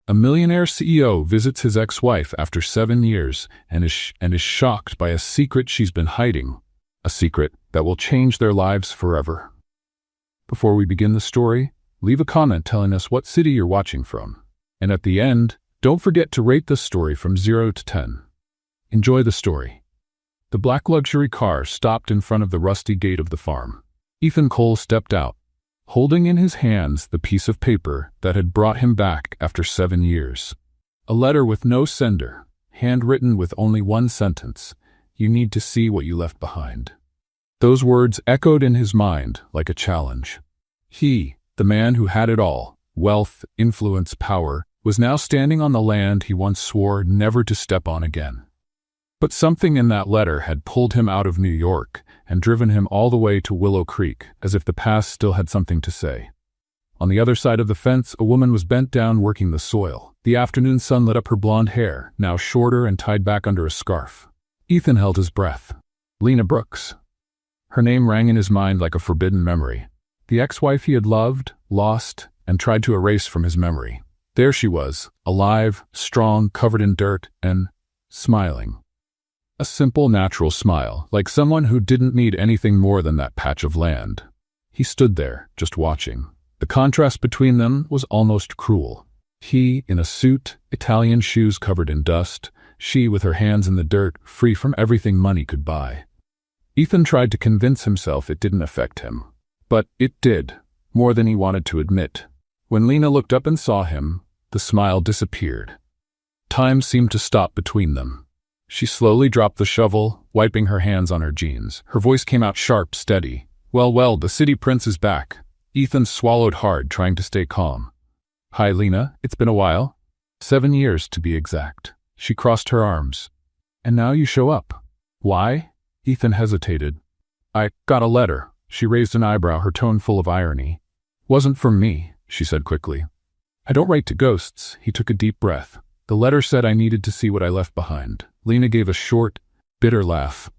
A millionaire CEO visits his ex-wife after 7 years and is shocked by a secret she's been hiding, a secret that will change their lives forever. Before we begin the story, leave a comment telling us what city you're watching from. And at the end, don't forget to rate this story from 0 to 10. Enjoy the story. The black luxury car stopped in front of the rusty gate of the farm. Ethan Cole stepped out, holding in his hands the piece of paper that had brought him back after 7 years. A letter with no sender, handwritten with only one sentence: "You need to see what you left behind." Those words echoed in his mind like a challenge. He, the man who had it all, wealth, influence, power, was now standing on the land he once swore never to step on again. But something in that letter had pulled him out of New York and driven him all the way to Willow Creek, as if the past still had something to say. On the other side of the fence, a woman was bent down working the soil. The afternoon sun lit up her blonde hair, now shorter and tied back under a scarf. Ethan held his breath. Lena Brooks. Her name rang in his mind like a forbidden memory. The ex-wife he had loved, lost, and tried to erase from his memory. There she was, alive, strong, covered in dirt, and smiling. A simple, natural smile, like someone who didn't need anything more than that patch of land. He stood there, just watching. The contrast between them was almost cruel. He, in a suit, Italian shoes covered in dust, she with her hands in the dirt, free from everything money could buy. Ethan tried to convince himself it didn't affect him. But it did, more than he wanted to admit. When Lena looked up and saw him, the smile disappeared. Time seemed to stop between them. She slowly dropped the shovel, wiping her hands on her jeans. Her voice came out sharp, steady. Well, the city prince is back." Ethan swallowed hard, trying to stay calm. "Hi, Lena. It's been a while. 7 years, to be exact." She crossed her arms. "And now you show up. Why?" Ethan hesitated. "I got a letter." She raised an eyebrow, her tone full of irony. "Wasn't from me," she said quickly. "I don't write to ghosts." He took a deep breath. "The letter said I needed to see what I left behind." Lena gave a short, bitter laugh.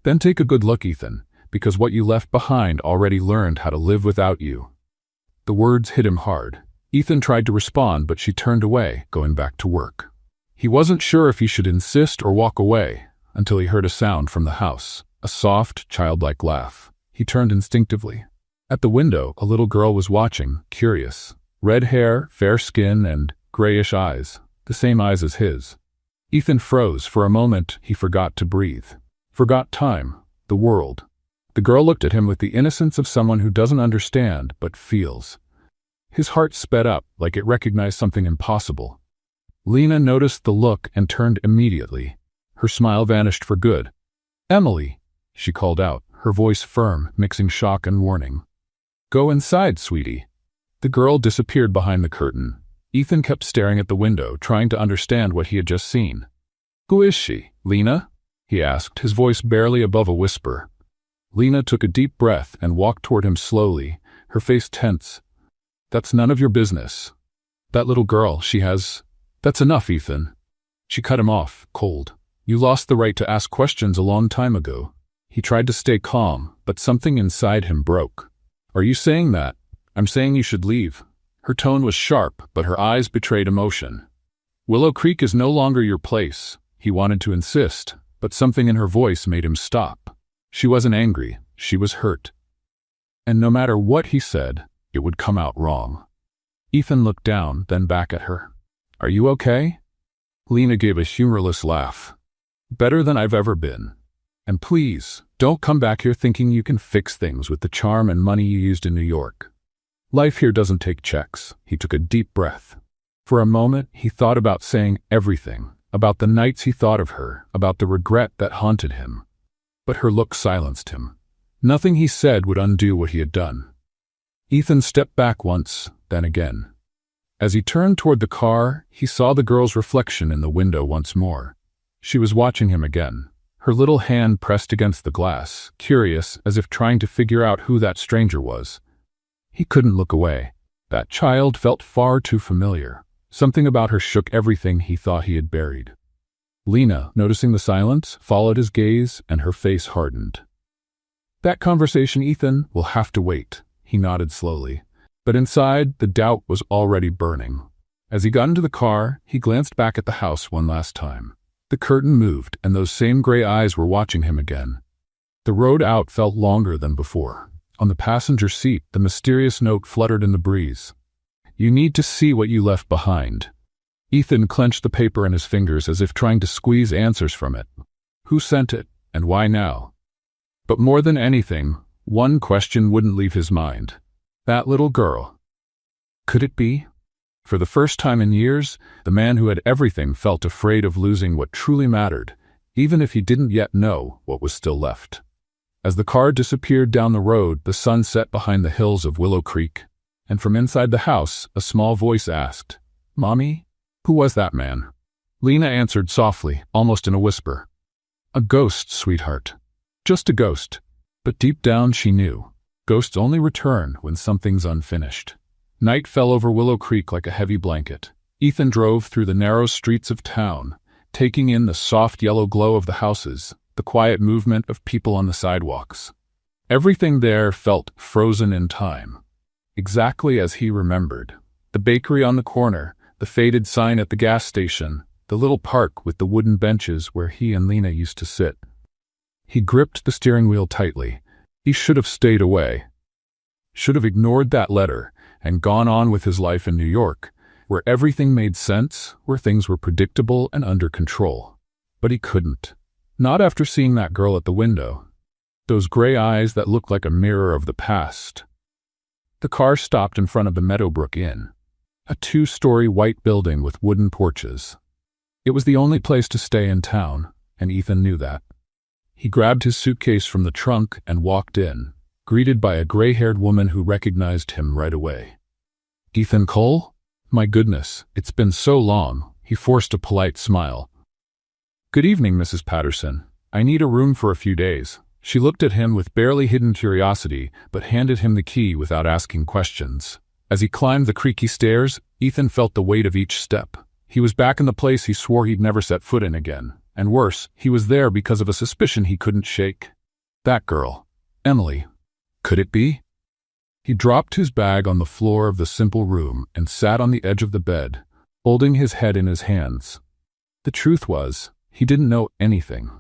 "Then take a good look, Ethan, because what you left behind already learned how to live without you." The words hit him hard. Ethan tried to respond, but she turned away, going back to work. He wasn't sure if he should insist or walk away, until he heard a sound from the house, a soft, childlike laugh. He turned instinctively. At the window, a little girl was watching, curious. Red hair, fair skin, and grayish eyes, the same eyes as his. Ethan froze. For a moment, he forgot to breathe. Forgot time, the world. The girl looked at him with the innocence of someone who doesn't understand, but feels. His heart sped up, like it recognized something impossible. Lena noticed the look and turned immediately. Her smile vanished for good. "Emily," she called out, her voice firm, mixing shock and warning. "Go inside, sweetie." The girl disappeared behind the curtain. Ethan kept staring at the window, trying to understand what he had just seen. "Who is she, Lena?" he asked, his voice barely above a whisper. Lena took a deep breath and walked toward him slowly, her face tense. "That's none of your business. That little girl, she has—" "That's enough, Ethan." She cut him off, cold. "You lost the right to ask questions a long time ago." He tried to stay calm, but something inside him broke. "Are you saying that? I'm saying you should leave." Her tone was sharp, but her eyes betrayed emotion. "Willow Creek is no longer your place." He wanted to insist, but something in her voice made him stop. She wasn't angry, she was hurt. And no matter what he said, it would come out wrong. Ethan looked down, then back at her. "Are you okay?" Lena gave a humorless laugh. "Better than I've ever been. And please, don't come back here thinking you can fix things with the charm and money you used in New York. Life here doesn't take checks." He took a deep breath. For a moment, he thought about saying everything, about the nights he thought of her, about the regret that haunted him. But her look silenced him. Nothing he said would undo what he had done. Ethan stepped back once, then again. As he turned toward the car, he saw the girl's reflection in the window once more. She was watching him again, her little hand pressed against the glass, curious, as if trying to figure out who that stranger was. He couldn't look away. That child felt far too familiar. Something about her shook everything he thought he had buried. Lena, noticing the silence, followed his gaze, and her face hardened. "That conversation, Ethan, will have to wait," he nodded slowly. But inside, the doubt was already burning. As he got into the car, he glanced back at the house one last time. The curtain moved, and those same gray eyes were watching him again. The road out felt longer than before. On the passenger seat, the mysterious note fluttered in the breeze. "You need to see what you left behind." Ethan clenched the paper in his fingers as if trying to squeeze answers from it. Who sent it, and why now? But more than anything, one question wouldn't leave his mind. That little girl. Could it be? For the first time in years, the man who had everything felt afraid of losing what truly mattered, even if he didn't yet know what was still left. As the car disappeared down the road, the sun set behind the hills of Willow Creek, and from inside the house, a small voice asked, "Mommy? Who was that man?" Lena answered softly, almost in a whisper. "A ghost, sweetheart. Just a ghost." But deep down she knew. Ghosts only return when something's unfinished. Night fell over Willow Creek like a heavy blanket. Ethan drove through the narrow streets of town, taking in the soft yellow glow of the houses, the quiet movement of people on the sidewalks. Everything there felt frozen in time, exactly as he remembered. The bakery on the corner, the faded sign at the gas station, the little park with the wooden benches where he and Lena used to sit. He gripped the steering wheel tightly. He should have stayed away. Should have ignored that letter and gone on with his life in New York, where everything made sense, where things were predictable and under control. But he couldn't. Not after seeing that girl at the window. Those gray eyes that looked like a mirror of the past. The car stopped in front of the Meadowbrook Inn, a 2-story white building with wooden porches. It was the only place to stay in town, and Ethan knew that. He grabbed his suitcase from the trunk and walked in, greeted by a gray-haired woman who recognized him right away. "Ethan Cole? My goodness, it's been so long." He forced a polite smile. "Good evening, Mrs. Patterson. I need a room for a few days." She looked at him with barely hidden curiosity, but handed him the key without asking questions. As he climbed the creaky stairs, Ethan felt the weight of each step. He was back in the place he swore he'd never set foot in again. And worse, he was there because of a suspicion he couldn't shake. That girl. Emily. Could it be? He dropped his bag on the floor of the simple room and sat on the edge of the bed, holding his head in his hands. The truth was, he didn't know anything.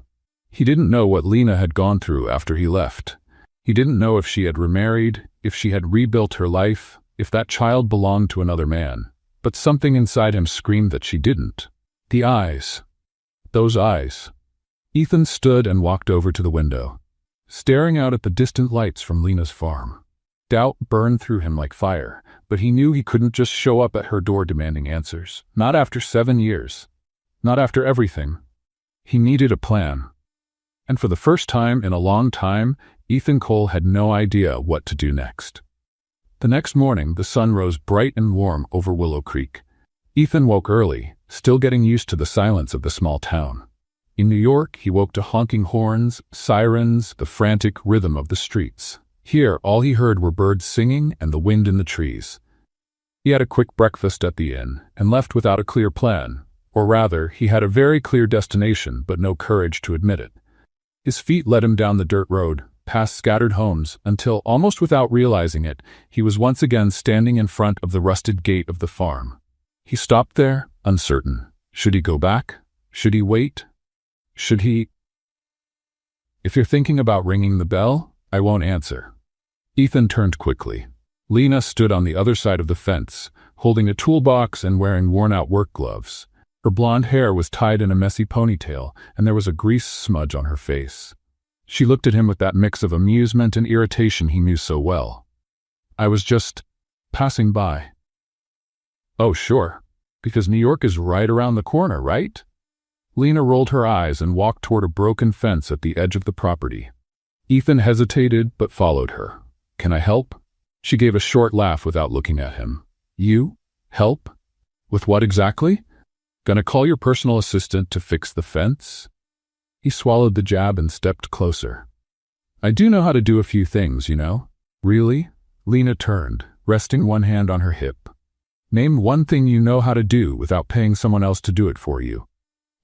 He didn't know what Lena had gone through after he left. He didn't know if she had remarried, if she had rebuilt her life, if that child belonged to another man. But something inside him screamed that she didn't. The eyes. Those eyes. Ethan stood and walked over to the window, staring out at the distant lights from Lena's farm. Doubt burned through him like fire, but he knew he couldn't just show up at her door demanding answers. Not after 7 years. Not after everything. He needed a plan. And for the first time in a long time, Ethan Cole had no idea what to do next. The next morning, the sun rose bright and warm over Willow Creek. Ethan woke early, still getting used to the silence of the small town. In New York, he woke to honking horns, sirens, the frantic rhythm of the streets. Here, all he heard were birds singing and the wind in the trees. He had a quick breakfast at the inn and left without a clear plan. Or rather, he had a very clear destination, but no courage to admit it. His feet led him down the dirt road, past scattered homes, until, almost without realizing it, he was once again standing in front of the rusted gate of the farm. He stopped there, uncertain. Should he go back? Should he wait? Should he? "If you're thinking about ringing the bell, I won't answer." Ethan turned quickly. Lena stood on the other side of the fence, holding a toolbox and wearing worn-out work gloves. Her blonde hair was tied in a messy ponytail, and there was a grease smudge on her face. She looked at him with that mix of amusement and irritation he knew so well. "I was just passing by." "Oh, sure. Because New York is right around the corner, right?" Lena rolled her eyes and walked toward a broken fence at the edge of the property. Ethan hesitated but followed her. "Can I help?" She gave a short laugh without looking at him. "You? Help? With what exactly? Gonna call your personal assistant to fix the fence?" He swallowed the jab and stepped closer. "I do know how to do a few things, you know." "Really?" Lena turned, resting one hand on her hip. "Name one thing you know how to do without paying someone else to do it for you."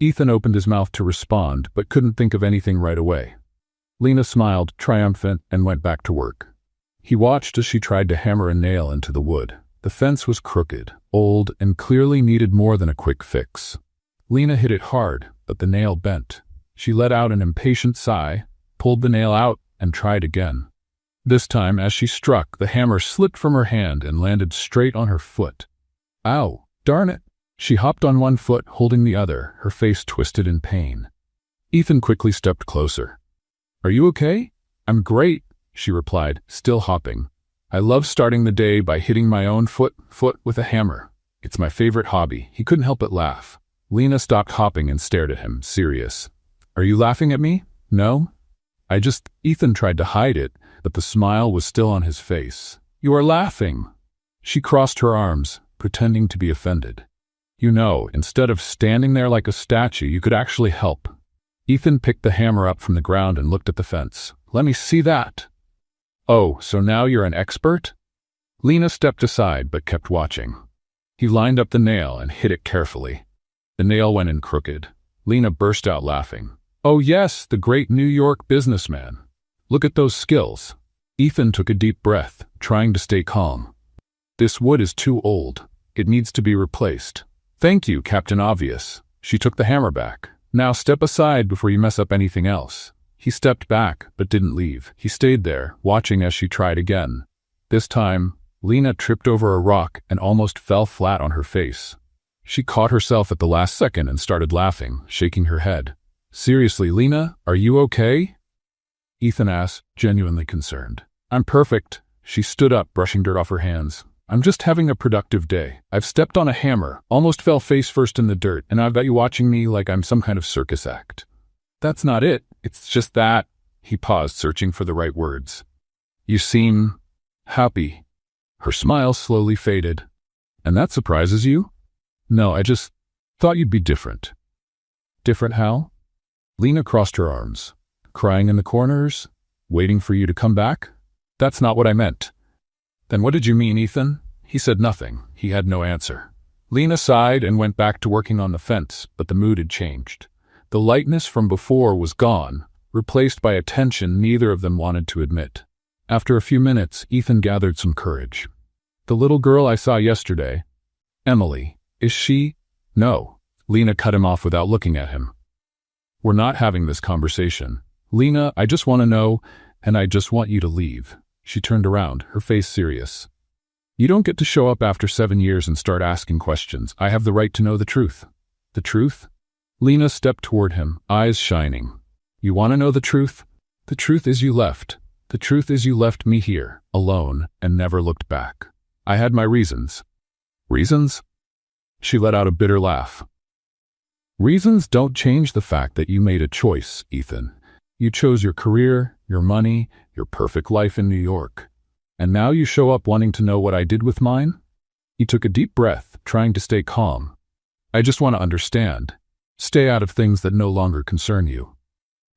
Ethan opened his mouth to respond, but couldn't think of anything right away. Lena smiled, triumphant, and went back to work. He watched as she tried to hammer a nail into the wood. The fence was crooked, old, and clearly needed more than a quick fix. Lena hit it hard, but the nail bent. She let out an impatient sigh, pulled the nail out, and tried again. This time, as she struck, the hammer slipped from her hand and landed straight on her foot. Ow, darn it! She hopped on one foot, holding the other, her face twisted in pain. Ethan quickly stepped closer. Are you okay? I'm great, she replied, still hopping. I love starting the day by hitting my own foot with a hammer. It's my favorite hobby. He couldn't help but laugh. Lena stopped hopping and stared at him, serious. Are you laughing at me? No? Ethan tried to hide it, but the smile was still on his face. You are laughing. She crossed her arms, pretending to be offended. You know, instead of standing there like a statue, you could actually help. Ethan picked the hammer up from the ground and looked at the fence. Let me see that. Oh, so now you're an expert? Lena stepped aside but kept watching. He lined up the nail and hit it carefully. The nail went in crooked. Lena burst out laughing. Oh yes, the great New York businessman. Look at those skills. Ethan took a deep breath, trying to stay calm. This wood is too old. It needs to be replaced. Thank you, Captain Obvious. She took the hammer back. Now step aside before you mess up anything else. He stepped back, but didn't leave. He stayed there, watching as she tried again. This time, Lena tripped over a rock and almost fell flat on her face. She caught herself at the last second and started laughing, shaking her head. Seriously, Lena, are you okay? Ethan asked, genuinely concerned. I'm perfect. She stood up, brushing dirt off her hands. I'm just having a productive day. I've stepped on a hammer, almost fell face first in the dirt, and I've got you watching me like I'm some kind of circus act. That's not it. It's just that. He paused, searching for the right words. You seem happy. Her smile slowly faded. And that surprises you? No, I just thought you'd be different. Different how? Lena crossed her arms. Crying in the corners? Waiting for you to come back? That's not what I meant. Then what did you mean, Ethan? He said nothing. He had no answer. Lena sighed and went back to working on the fence, but the mood had changed. The lightness from before was gone, replaced by a tension neither of them wanted to admit. After a few minutes, Ethan gathered some courage. The little girl I saw yesterday, Emily, is she? No. Lena cut him off without looking at him. We're not having this conversation. Lena, I just want to know, and I just want you to leave. She turned around, her face serious. You don't get to show up after 7 years and start asking questions. I have the right to know the truth. The truth? Lena stepped toward him, eyes shining. You want to know the truth? The truth is you left. The truth is you left me here, alone, and never looked back. I had my reasons. Reasons? She let out a bitter laugh. Reasons don't change the fact that you made a choice, Ethan. You chose your career, your money, your perfect life in New York. And now you show up wanting to know what I did with mine? He took a deep breath, trying to stay calm. I just want to understand. Stay out of things that no longer concern you.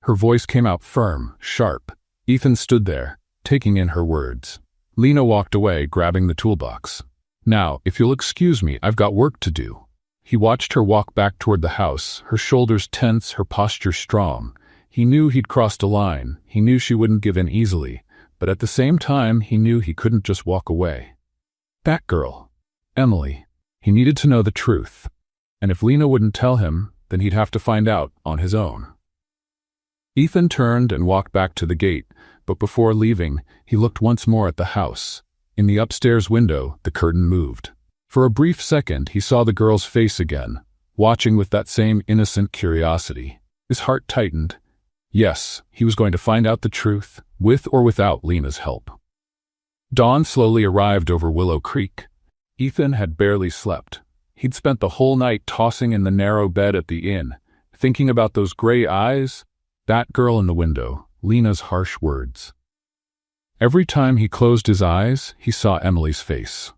Her voice came out firm, sharp. Ethan stood there, taking in her words. Lena walked away, grabbing the toolbox. Now, if you'll excuse me, I've got work to do. He watched her walk back toward the house, her shoulders tense, her posture strong. He knew he'd crossed a line. He knew she wouldn't give in easily. But at the same time, he knew he couldn't just walk away. That girl, Emily, he needed to know the truth. And if Lena wouldn't tell him, then he'd have to find out on his own. Ethan turned and walked back to the gate, but before leaving, he looked once more at the house. In the upstairs window, the curtain moved. For a brief second, he saw the girl's face again, watching with that same innocent curiosity. His heart tightened. Yes, he was going to find out the truth, with or without Lena's help. Dawn slowly arrived over Willow Creek. Ethan had barely slept. He'd spent the whole night tossing in the narrow bed at the inn, thinking about those gray eyes, that girl in the window, Lena's harsh words. Every time he closed his eyes, he saw Emily's face.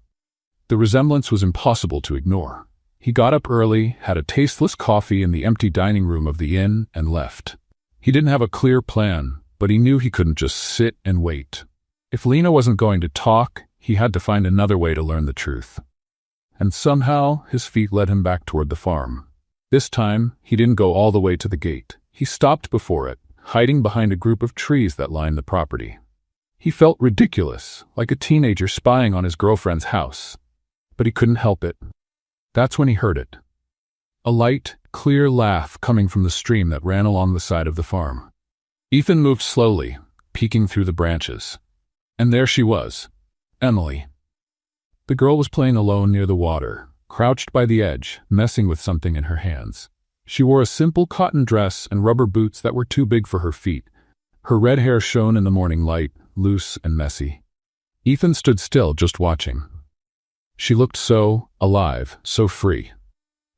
The resemblance was impossible to ignore. He got up early, had a tasteless coffee in the empty dining room of the inn, and left. He didn't have a clear plan, but he knew he couldn't just sit and wait. If Lena wasn't going to talk, he had to find another way to learn the truth. And somehow, his feet led him back toward the farm. This time, he didn't go all the way to the gate. He stopped before it, hiding behind a group of trees that lined the property. He felt ridiculous, like a teenager spying on his girlfriend's house. but he couldn't help it. That's when he heard it. A light, clear laugh coming from the stream that ran along the side of the farm. Ethan moved slowly, peeking through the branches. And there she was, Emily. The girl was playing alone near the water, crouched by the edge, messing with something in her hands. She wore a simple cotton dress and rubber boots that were too big for her feet. Her red hair shone in the morning light, loose and messy. Ethan stood still, just watching. She looked so alive, so free.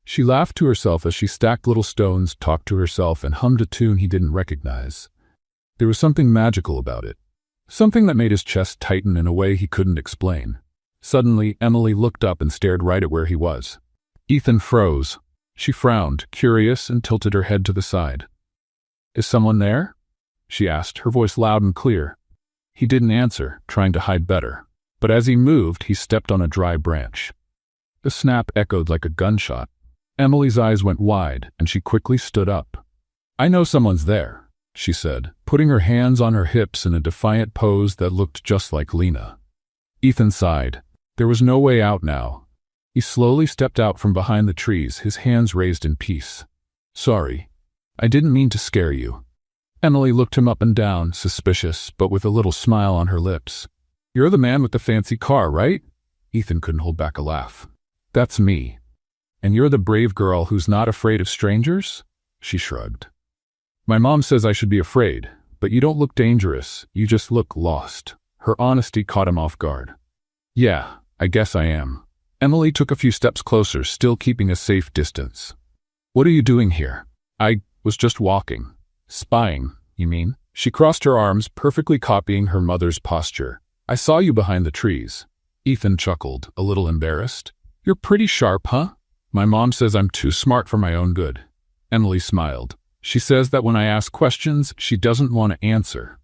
She laughed to herself as she stacked little stones, talked to herself, and hummed a tune he didn't recognize. There was something magical about it, something that made his chest tighten in a way he couldn't explain. Suddenly, Emily looked up and stared right at where he was. Ethan froze. She frowned, curious, and tilted her head to the side. "Is someone there?" she asked, her voice loud and clear. He didn't answer, trying to hide better. But as he moved, he stepped on a dry branch. The snap echoed like a gunshot. Emily's eyes went wide, and she quickly stood up. "I know someone's there," she said, putting her hands on her hips in a defiant pose that looked just like Lena. Ethan sighed. There was no way out now. He slowly stepped out from behind the trees, his hands raised in peace. "Sorry. I didn't mean to scare you." Emily looked him up and down, suspicious, but with a little smile on her lips. "You're the man with the fancy car, right?" Ethan couldn't hold back a laugh. "That's me. And you're the brave girl who's not afraid of strangers?" She shrugged. "My mom says I should be afraid, but you don't look dangerous, you just look lost." Her honesty caught him off guard. "Yeah, I guess I am." Emily took a few steps closer, still keeping a safe distance. "What are you doing here?" "I was just walking." "Spying, you mean?" She crossed her arms, perfectly copying her mother's posture. "I saw you behind the trees." Ethan chuckled, a little embarrassed. "You're pretty sharp, huh?" "My mom says I'm too smart for my own good." Emily smiled. "She says that when I ask questions, she doesn't want to answer."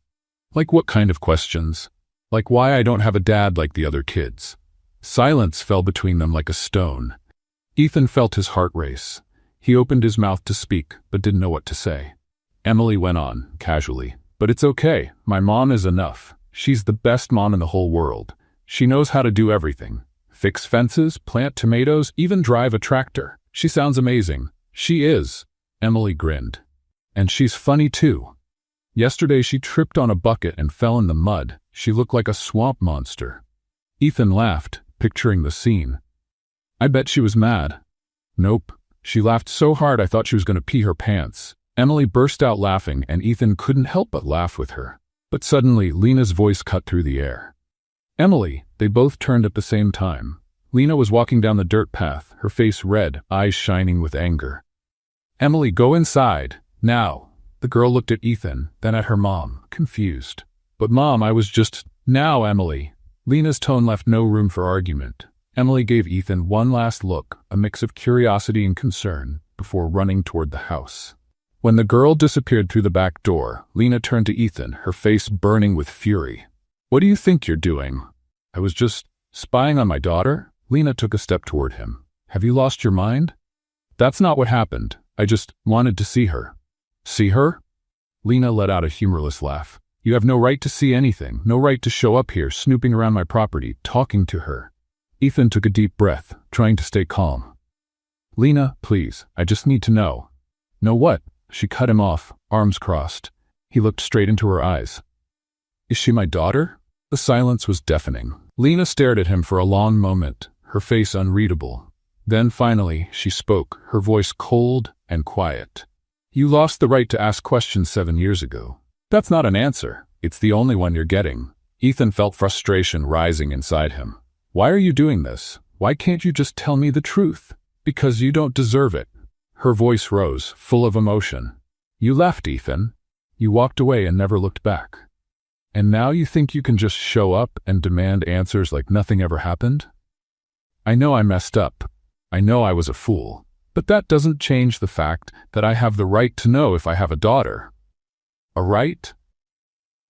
"Like what kind of questions?" "Like why I don't have a dad like the other kids." Silence fell between them like a stone. Ethan felt his heart race. He opened his mouth to speak, but didn't know what to say. Emily went on, casually. "But it's okay. My mom is enough. She's the best mom in the whole world. She knows how to do everything. Fix fences, plant tomatoes, even drive a tractor. She sounds amazing." "She is." Emily grinned. "And she's funny too. Yesterday she tripped on a bucket and fell in the mud. She looked like a swamp monster." Ethan laughed, picturing the scene. "I bet she was mad." "Nope. She laughed so hard I thought she was going to pee her pants." Emily burst out laughing, and Ethan couldn't help but laugh with her. But suddenly, Lena's voice cut through the air. "Emily!" They both turned at the same time. Lena was walking down the dirt path, her face red, eyes shining with anger. "Emily, go inside. Now." The girl looked at Ethan, then at her mom, confused. "But Mom, I was just—" "Now, Emily." Lena's tone left no room for argument. Emily gave Ethan one last look, a mix of curiosity and concern, before running toward the house. When the girl disappeared through the back door, Lena turned to Ethan, her face burning with fury. "What do you think you're doing?" "I was just spying on my daughter." Lena took a step toward him. "Have you lost your mind?" "That's not what happened. I just wanted to see her." "See her?" Lena let out a humorless laugh. "You have no right to see anything, no right to show up here, snooping around my property, talking to her." Ethan took a deep breath, trying to stay calm. "Lena, please, I just need to know." "Know what?" She cut him off, arms crossed. He looked straight into her eyes. "Is she my daughter?" The silence was deafening. Lena stared at him for a long moment, her face unreadable. Then finally, she spoke, her voice cold and quiet. "You lost the right to ask questions 7 years ago." "That's not an answer. It's the only one you're getting." Ethan felt frustration rising inside him. "Why are you doing this? Why can't you just tell me the truth?" "Because you don't deserve it." Her voice rose, full of emotion. "You left, Ethan. You walked away and never looked back. And now you think you can just show up and demand answers like nothing ever happened?" "I know I messed up. I know I was a fool. But that doesn't change the fact that I have the right to know if I have a daughter." "A right?"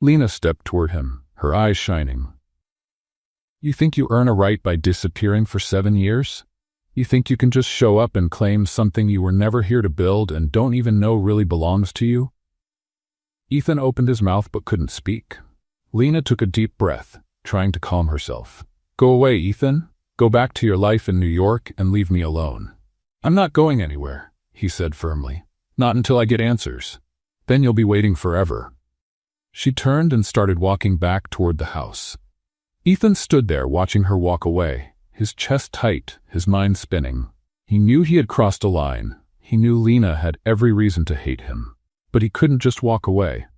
Lena stepped toward him, her eyes shining. "You think you earn a right by disappearing for 7 years? You think you can just show up and claim something you were never here to build and don't even know really belongs to you?" Ethan opened his mouth but couldn't speak. Lena took a deep breath, trying to calm herself. "Go away, Ethan. Go back to your life in New York and leave me alone." "I'm not going anywhere," he said firmly. "Not until I get answers. Then you'll be waiting forever." She turned and started walking back toward the house. Ethan stood there watching her walk away, his chest tight, his mind spinning. He knew he had crossed a line. He knew Lena had every reason to hate him. But he couldn't just walk away.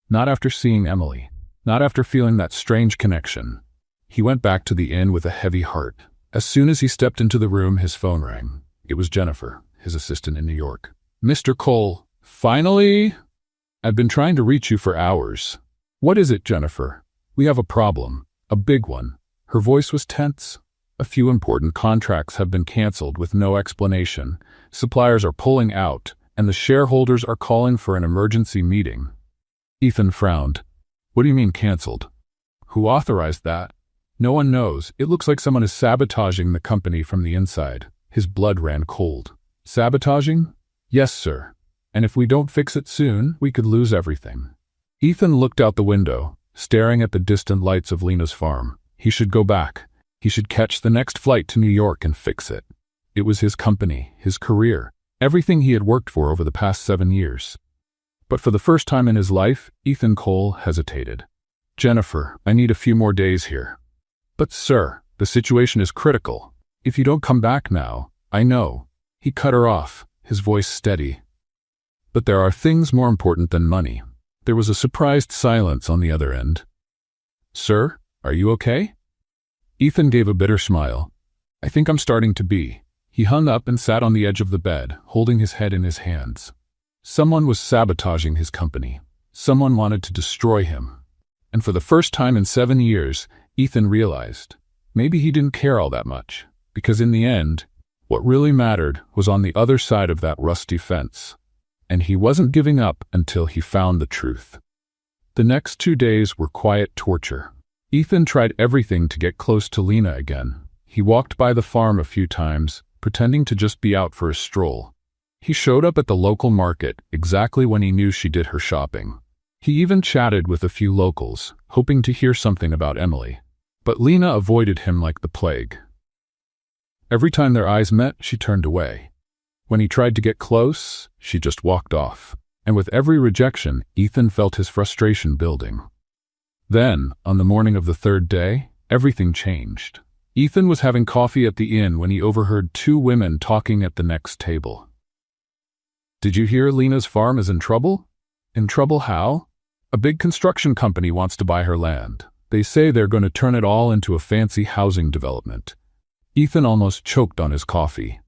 Not after seeing Emily. Not after feeling that strange connection. He went back to the inn with a heavy heart. As soon as he stepped into the room, his phone rang. It was Jennifer, his assistant in New York. "Mr. Cole, finally? I've been trying to reach you for hours." "What is it, Jennifer?" "We have a problem. A big one." Her voice was tense. "A few important contracts have been canceled with no explanation. Suppliers are pulling out, and the shareholders are calling for an emergency meeting." Ethan frowned. "What do you mean canceled? Who authorized that?" "No one knows. It looks like someone is sabotaging the company from the inside." His blood ran cold. "Sabotaging?" "Yes, sir. And if we don't fix it soon, we could lose everything." Ethan looked out the window, staring at the distant lights of Lena's farm. He should go back. He should catch the next flight to New York and fix it. It was his company, his career, everything he had worked for over the past 7 years. But for the first time in his life, Ethan Cole hesitated. "Jennifer, I need a few more days here." "But sir, the situation is critical. If you don't come back now, I know." He cut her off, his voice steady. "But there are things more important than money." There was a surprised silence on the other end. "Sir, are you okay?" Ethan gave a bitter smile. "I think I'm starting to be." He hung up and sat on the edge of the bed, holding his head in his hands. Someone was sabotaging his company. Someone wanted to destroy him. And for the first time in 7 years, Ethan realized maybe he didn't care all that much, because in the end, what really mattered was on the other side of that rusty fence. And he wasn't giving up until he found the truth. The next 2 days were quiet torture. Ethan tried everything to get close to Lena again. He walked by the farm a few times, pretending to just be out for a stroll. He showed up at the local market exactly when he knew she did her shopping. He even chatted with a few locals, hoping to hear something about Emily. But Lena avoided him like the plague. Every time their eyes met, she turned away. When he tried to get close, she just walked off. And with every rejection, Ethan felt his frustration building. Then, on the morning of the 3rd day, everything changed. Ethan was having coffee at the inn when he overheard 2 women talking at the next table. "Did you hear Lena's farm is in trouble?" "In trouble how?" "A big construction company wants to buy her land. They say they're going to turn it all into a fancy housing development." Ethan almost choked on his coffee.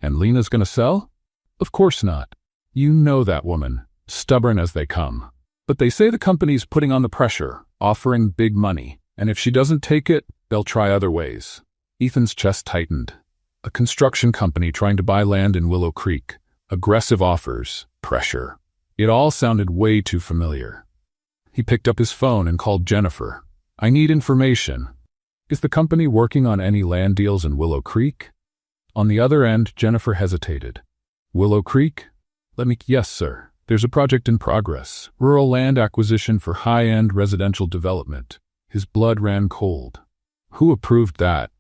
"And Lena's going to sell?" "Of course not. You know that woman, stubborn as they come. But they say the company's putting on the pressure, offering big money, and if she doesn't take it, they'll try other ways." Ethan's chest tightened. A construction company trying to buy land in Willow Creek. Aggressive offers. Pressure. It all sounded way too familiar. He picked up his phone and called Jennifer. "I need information. Is the company working on any land deals in Willow Creek?" On the other end, Jennifer hesitated. "Willow Creek? Yes, sir. There's a project in progress. Rural land acquisition for high-end residential development." His blood ran cold. "Who approved that?"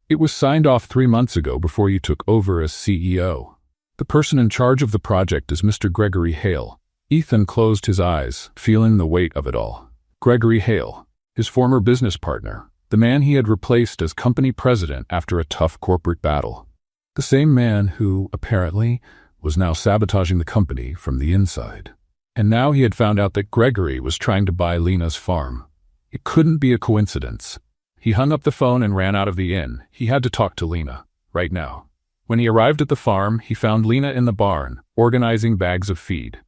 "It was signed off 3 months ago before you took over as CEO. The person in charge of the project is Mr. Gregory Hale." Ethan closed his eyes, feeling the weight of it all. Gregory Hale, his former business partner, the man he had replaced as company president after a tough corporate battle. The same man who, apparently, was now sabotaging the company from the inside. And now he had found out that Gregory was trying to buy Lena's farm. It couldn't be a coincidence. He hung up the phone and ran out of the inn. He had to talk to Lena, right now. When he arrived at the farm, he found Lena in the barn, organizing bags of feed.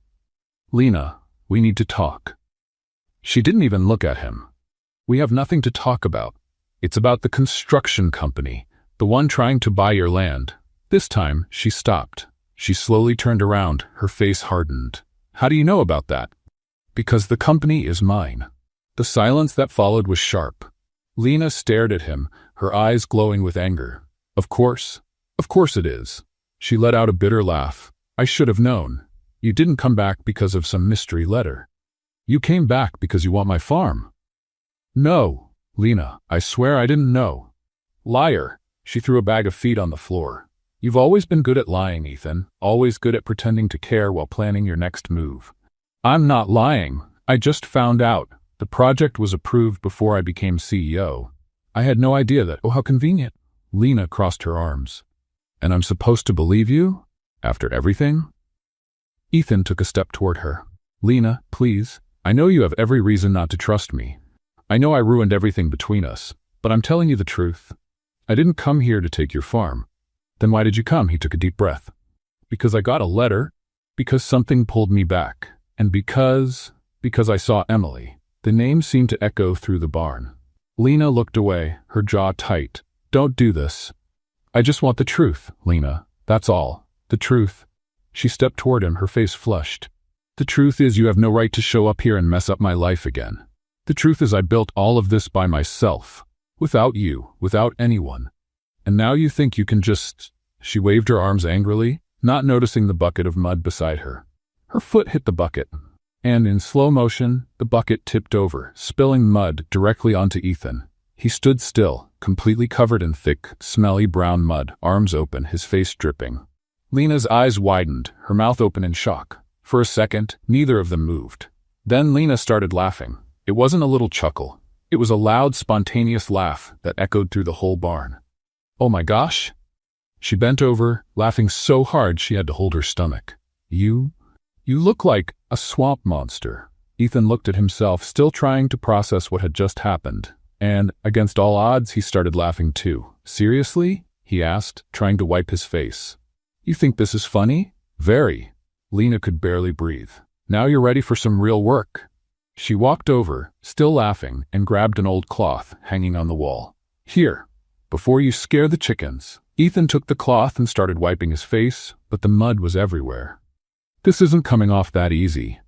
"Lena, we need to talk." She didn't even look at him. "We have nothing to talk about. It's about the construction company, the one trying to buy your land." This time, she stopped. She slowly turned around, her face hardened. "How do you know about that?" "Because the company is mine." The silence that followed was sharp. Lena stared at him, her eyes glowing with anger. Of course it is." She let out a bitter laugh. "I should have known. You didn't come back because of some mystery letter. You came back because you want my farm." "No, Lena, I swear I didn't know." Liar. She threw a bag of feet on the floor. You've always been good at lying, Ethan. Always good at pretending to care while planning your next move. I'm not lying. I just found out. The project was approved before I became CEO. I had no idea that. Oh, how convenient. Lena crossed her arms. And I'm supposed to believe you? After everything? Ethan took a step toward her. Lena, please. I know you have every reason not to trust me. I know I ruined everything between us, but I'm telling you the truth. I didn't come here to take your farm. Then why did you come? He took a deep breath. Because I got a letter, because something pulled me back, and because I saw Emily. The name seemed to echo through the barn. Lena looked away, her jaw tight. Don't do this. I just want the truth, Lena. That's all. The truth. She stepped toward him, her face flushed. The truth is you have no right to show up here and mess up my life again. The truth is I built all of this by myself. Without you, without anyone. And now you think you can just... She waved her arms angrily, not noticing the bucket of mud beside her. Her foot hit the bucket, and in slow motion, the bucket tipped over, spilling mud directly onto Ethan. He stood still, completely covered in thick, smelly brown mud, arms open, his face dripping. Lena's eyes widened, her mouth open in shock. For a second, neither of them moved. Then Lena started laughing. It wasn't a little chuckle. It was a loud, spontaneous laugh that echoed through the whole barn. Oh my gosh! She bent over, laughing so hard she had to hold her stomach. You look like a swamp monster. Ethan looked at himself, still trying to process what had just happened. And, against all odds, he started laughing too. Seriously? He asked, trying to wipe his face. You think this is funny? Very. Lena could barely breathe. Now you're ready for some real work. She walked over, still laughing, and grabbed an old cloth hanging on the wall. Here, before you scare the chickens. Ethan took the cloth and started wiping his face, but the mud was everywhere. This isn't coming off that easy.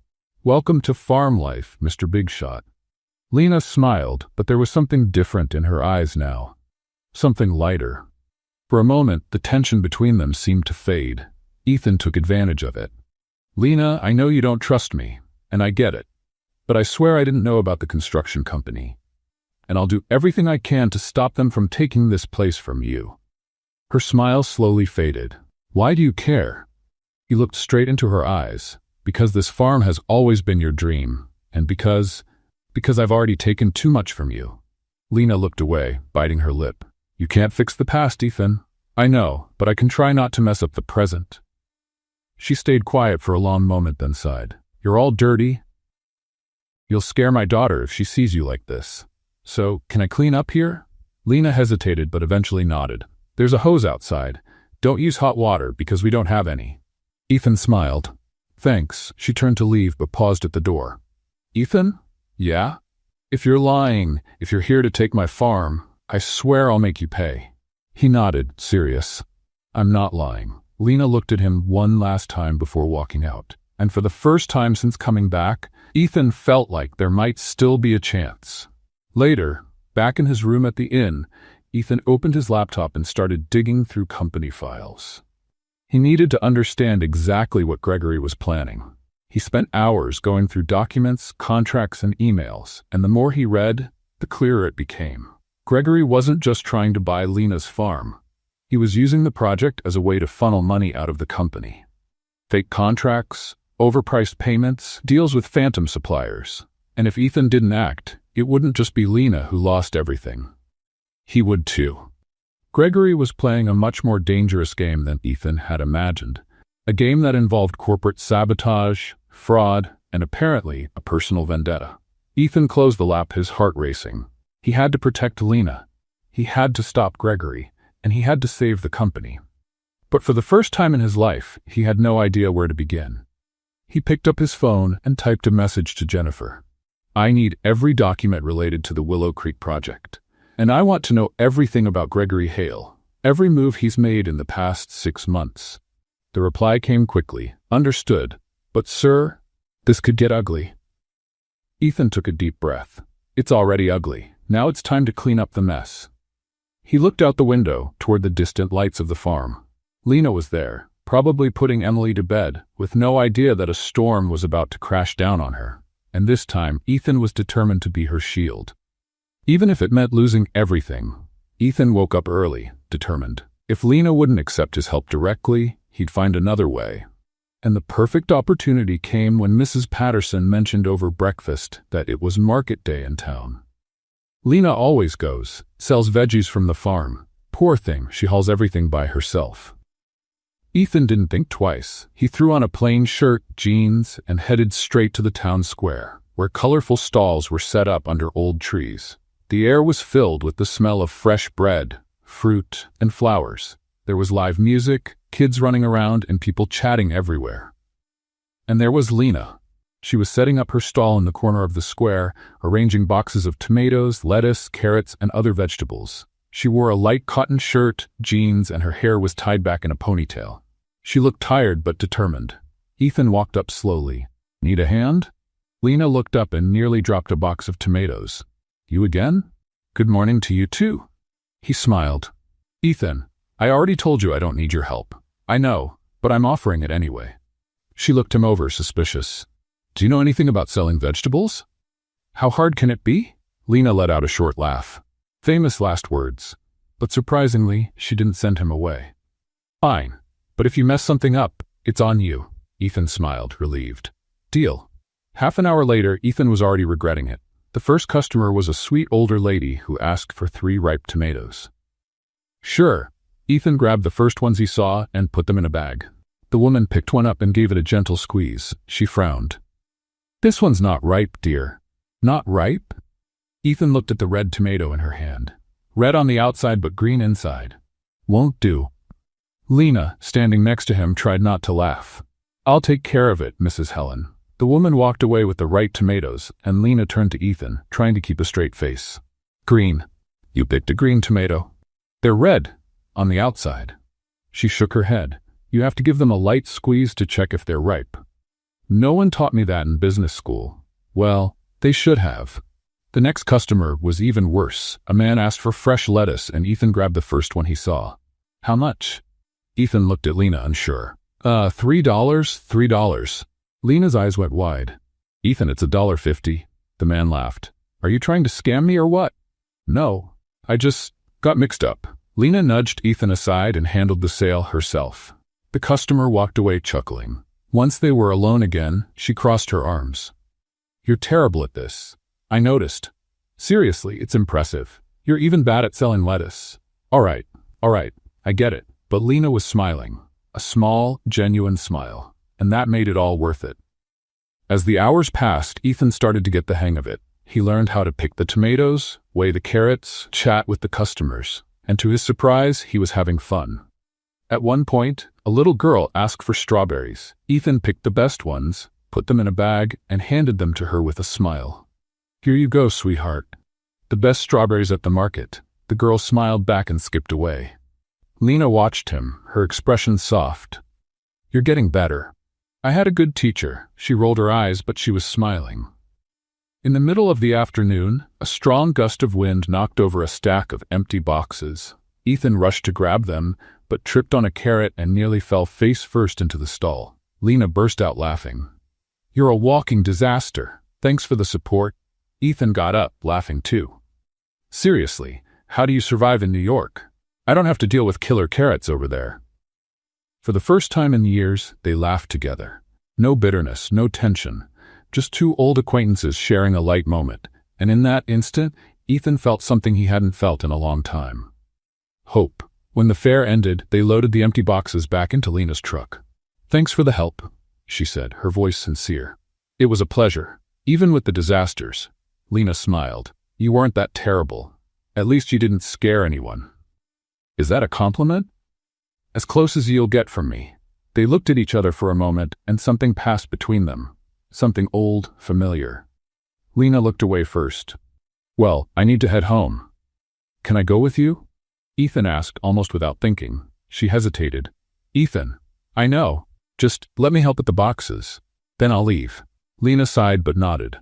Welcome to farm life, Mr. Big Shot. Lena smiled, but there was something different in her eyes now. Something lighter. For a moment, the tension between them seemed to fade. Ethan took advantage of it. Lena, I know you don't trust me, and I get it. But I swear I didn't know about the construction company. And I'll do everything I can to stop them from taking this place from you. Her smile slowly faded. Why do you care? He looked straight into her eyes. Because this farm has always been your dream, and because I've already taken too much from you. Lena looked away, biting her lip. You can't fix the past, Ethan. I know, but I can try not to mess up the present. She stayed quiet for a long moment, then sighed. You're all dirty. You'll scare my daughter if she sees you like this. So, can I clean up here? Lena hesitated but eventually nodded. There's a hose outside. Don't use hot water because we don't have any. Ethan smiled. Thanks. She turned to leave but paused at the door. Ethan? Yeah? If you're lying, if you're here to take my farm, I swear I'll make you pay. He nodded, serious. I'm not lying. Lena looked at him one last time before walking out. And for the first time since coming back, Ethan felt like there might still be a chance. Later, back in his room at the inn, Ethan opened his laptop and started digging through company files. He needed to understand exactly what Gregory was planning. He spent hours going through documents, contracts, and emails, and the more he read, the clearer it became. Gregory wasn't just trying to buy Lena's farm. He was using the project as a way to funnel money out of the company. Fake contracts, overpriced payments, deals with phantom suppliers. And if Ethan didn't act, it wouldn't just be Lena who lost everything. He would too. Gregory was playing a much more dangerous game than Ethan had imagined. A game that involved corporate sabotage, fraud, and apparently a personal vendetta. Ethan closed the lap, his heart racing. He had to protect Lena. He had to stop Gregory, and he had to save the company. But for the first time in his life, he had no idea where to begin. He picked up his phone and typed a message to Jennifer. I need every document related to the Willow Creek project. And I want to know everything about Gregory Hale, every move he's made in the past 6 months. The reply came quickly. Understood. But sir, this could get ugly. Ethan took a deep breath. It's already ugly. Now it's time to clean up the mess. He looked out the window toward the distant lights of the farm. Lena was there, probably putting Emily to bed, with no idea that a storm was about to crash down on her. And this time, Ethan was determined to be her shield. Even if it meant losing everything, Ethan woke up early, determined. If Lena wouldn't accept his help directly, he'd find another way. And the perfect opportunity came when Mrs. Patterson mentioned over breakfast that it was market day in town. Lena always goes, sells veggies from the farm. Poor thing, she hauls everything by herself. Ethan didn't think twice. He threw on a plain shirt, jeans, and headed straight to the town square, where colorful stalls were set up under old trees. The air was filled with the smell of fresh bread, fruit, and flowers. There was live music, kids running around, and people chatting everywhere. And there was Lena. She was setting up her stall in the corner of the square, arranging boxes of tomatoes, lettuce, carrots, and other vegetables. She wore a light cotton shirt, jeans, and her hair was tied back in a ponytail. She looked tired but determined. Ethan walked up slowly. "Need a hand?" Lena looked up and nearly dropped a box of tomatoes. "You again? Good morning to you too." He smiled. "Ethan, I already told you I don't need your help. I know, but I'm offering it anyway." She looked him over, suspicious. "Do you know anything about selling vegetables?" "How hard can it be?" Lena let out a short laugh. Famous last words. But surprisingly, she didn't send him away. "Fine, but if you mess something up, it's on you." Ethan smiled, relieved. "Deal." Half an hour later, Ethan was already regretting it. The first customer was a sweet older lady who asked for 3 ripe tomatoes. "Sure." Ethan grabbed the first ones he saw and put them in a bag. The woman picked one up and gave it a gentle squeeze. She frowned. "This one's not ripe, dear." "Not ripe?" Ethan looked at the red tomato in her hand. Red on the outside but green inside. "Won't do." Lena, standing next to him, tried not to laugh. "I'll take care of it, Mrs. Helen." The woman walked away with the right tomatoes, and Lena turned to Ethan, trying to keep a straight face. "Green. You picked a green tomato." "They're red on the outside." She shook her head. "You have to give them a light squeeze to check if they're ripe." "No one taught me that in business school." "Well, they should have." The next customer was even worse. A man asked for fresh lettuce, and Ethan grabbed the first one he saw. "How much?" Ethan looked at Lena, unsure. $3, $3. Lena's eyes went wide. "Ethan, it's $1.50. The man laughed. "Are you trying to scam me or what?" "No, I just got mixed up." Lena nudged Ethan aside and handled the sale herself. The customer walked away chuckling. Once they were alone again, she crossed her arms. "You're terrible at this. I noticed. Seriously, it's impressive. You're even bad at selling lettuce." All right, I get it." But Lena was smiling. A small, genuine smile. And that made it all worth it. As the hours passed, Ethan started to get the hang of it. He learned how to pick the tomatoes, weigh the carrots, chat with the customers. And to his surprise, he was having fun. At one point, a little girl asked for strawberries. Ethan picked the best ones, put them in a bag, and handed them to her with a smile. "Here you go, sweetheart. The best strawberries at the market." The girl smiled back and skipped away. Lena watched him, her expression soft. "You're getting better." "I had a good teacher." She rolled her eyes, but she was smiling. In the middle of the afternoon, a strong gust of wind knocked over a stack of empty boxes. Ethan rushed to grab them, but tripped on a carrot and nearly fell face first into the stall. Lena burst out laughing. "You're a walking disaster. Thanks for the support." Ethan got up, laughing too. "Seriously, how do you survive in New York? I don't have to deal with killer carrots over there." For the first time in years, they laughed together. No bitterness, no tension. Just 2 old acquaintances sharing a light moment. And in that instant, Ethan felt something he hadn't felt in a long time. Hope. When the fair ended, they loaded the empty boxes back into Lena's truck. "Thanks for the help," she said, her voice sincere. "It was a pleasure. Even with the disasters." Lena smiled. "You weren't that terrible. At least you didn't scare anyone." "Is that a compliment?" "As close as you'll get from me." They looked at each other for a moment, and something passed between them. Something old, familiar. Lena looked away first. "Well, I need to head home." "Can I go with you?" Ethan asked, almost without thinking. She hesitated. "Ethan, I know. Just let me help with the boxes. Then I'll leave." Lena sighed but nodded.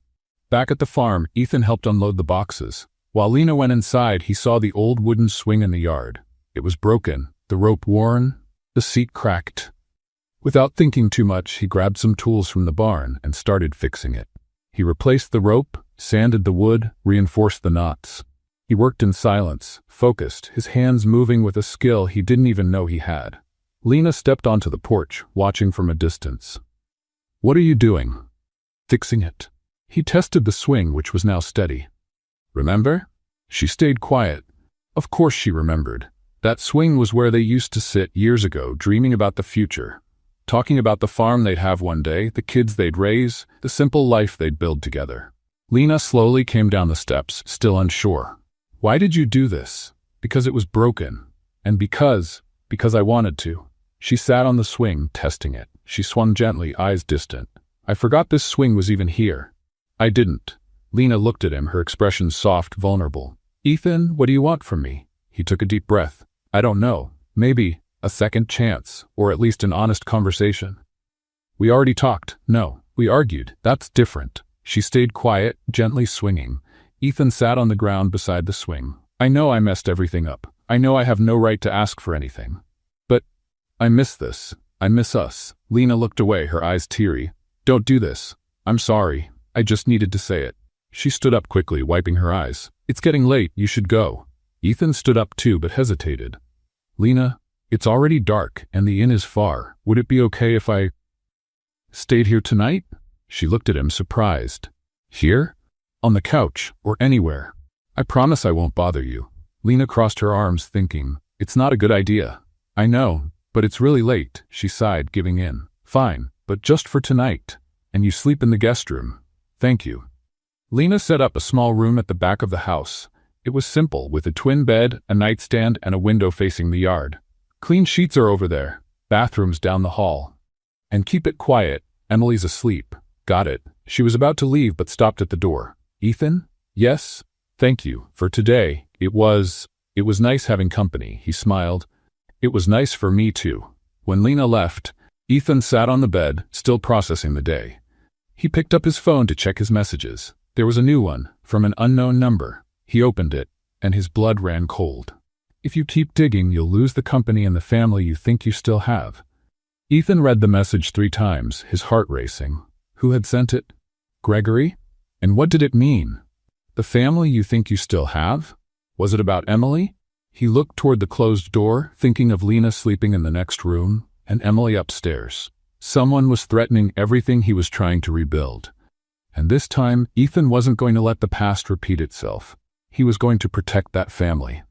Back at the farm, Ethan helped unload the boxes. While Lena went inside, he saw the old wooden swing in the yard. It was broken, the rope worn, the seat cracked. Without thinking too much, he grabbed some tools from the barn and started fixing it. He replaced the rope, sanded the wood, reinforced the knots. He worked in silence, focused, his hands moving with a skill he didn't even know he had. Lena stepped onto the porch, watching from a distance. "What are you doing?" "Fixing it." He tested the swing, which was now steady. "Remember?" She stayed quiet. Of course she remembered. That swing was where they used to sit years ago, dreaming about the future. Talking about the farm they'd have one day, the kids they'd raise, the simple life they'd build together. Lena slowly came down the steps, still unsure. "Why did you do this?" "Because it was broken. And because I wanted to." She sat on the swing, testing it. She swung gently, eyes distant. "I forgot this swing was even here." "I didn't." Lena looked at him, her expression soft, vulnerable. "Ethan, what do you want from me?" He took a deep breath. "I don't know. Maybe a second chance, or at least an honest conversation." "We already talked." "No, we argued. That's different." She stayed quiet, gently swinging. Ethan sat on the ground beside the swing. "I know I messed everything up. I know I have no right to ask for anything. But I miss this. I miss us." Lena looked away, her eyes teary. "Don't do this. I'm sorry. I just needed to say it." She stood up quickly, wiping her eyes. "It's getting late. You should go." Ethan stood up too, but hesitated. "Lena, it's already dark, and the inn is far. Would it be okay if I stayed here tonight?" She looked at him, surprised. "Here? On the couch, or anywhere. I promise I won't bother you." Lena crossed her arms, thinking, "It's not a good idea." "I know, but it's really late," she sighed, giving in. "Fine, but just for tonight. And you sleep in the guest room." "Thank you." Lena set up a small room at the back of the house. It was simple, with a twin bed, a nightstand, and a window facing the yard. "Clean sheets are over there. Bathrooms down the hall. And keep it quiet. Emily's asleep." "Got it." She was about to leave but stopped at the door. "Ethan?" "Yes? Thank you. For today, it was nice having company." He smiled. "It was nice for me too." When Lena left, Ethan sat on the bed, still processing the day. He picked up his phone to check his messages. There was a new one, from an unknown number. He opened it, and his blood ran cold. "If you keep digging, you'll lose the company and the family you think you still have." Ethan read the message 3 times, his heart racing. Who had sent it? Gregory? And what did it mean? The family you think you still have? Was it about Emily? He looked toward the closed door, thinking of Lena sleeping in the next room, and Emily upstairs. Someone was threatening everything he was trying to rebuild. And this time, Ethan wasn't going to let the past repeat itself. He was going to protect that family,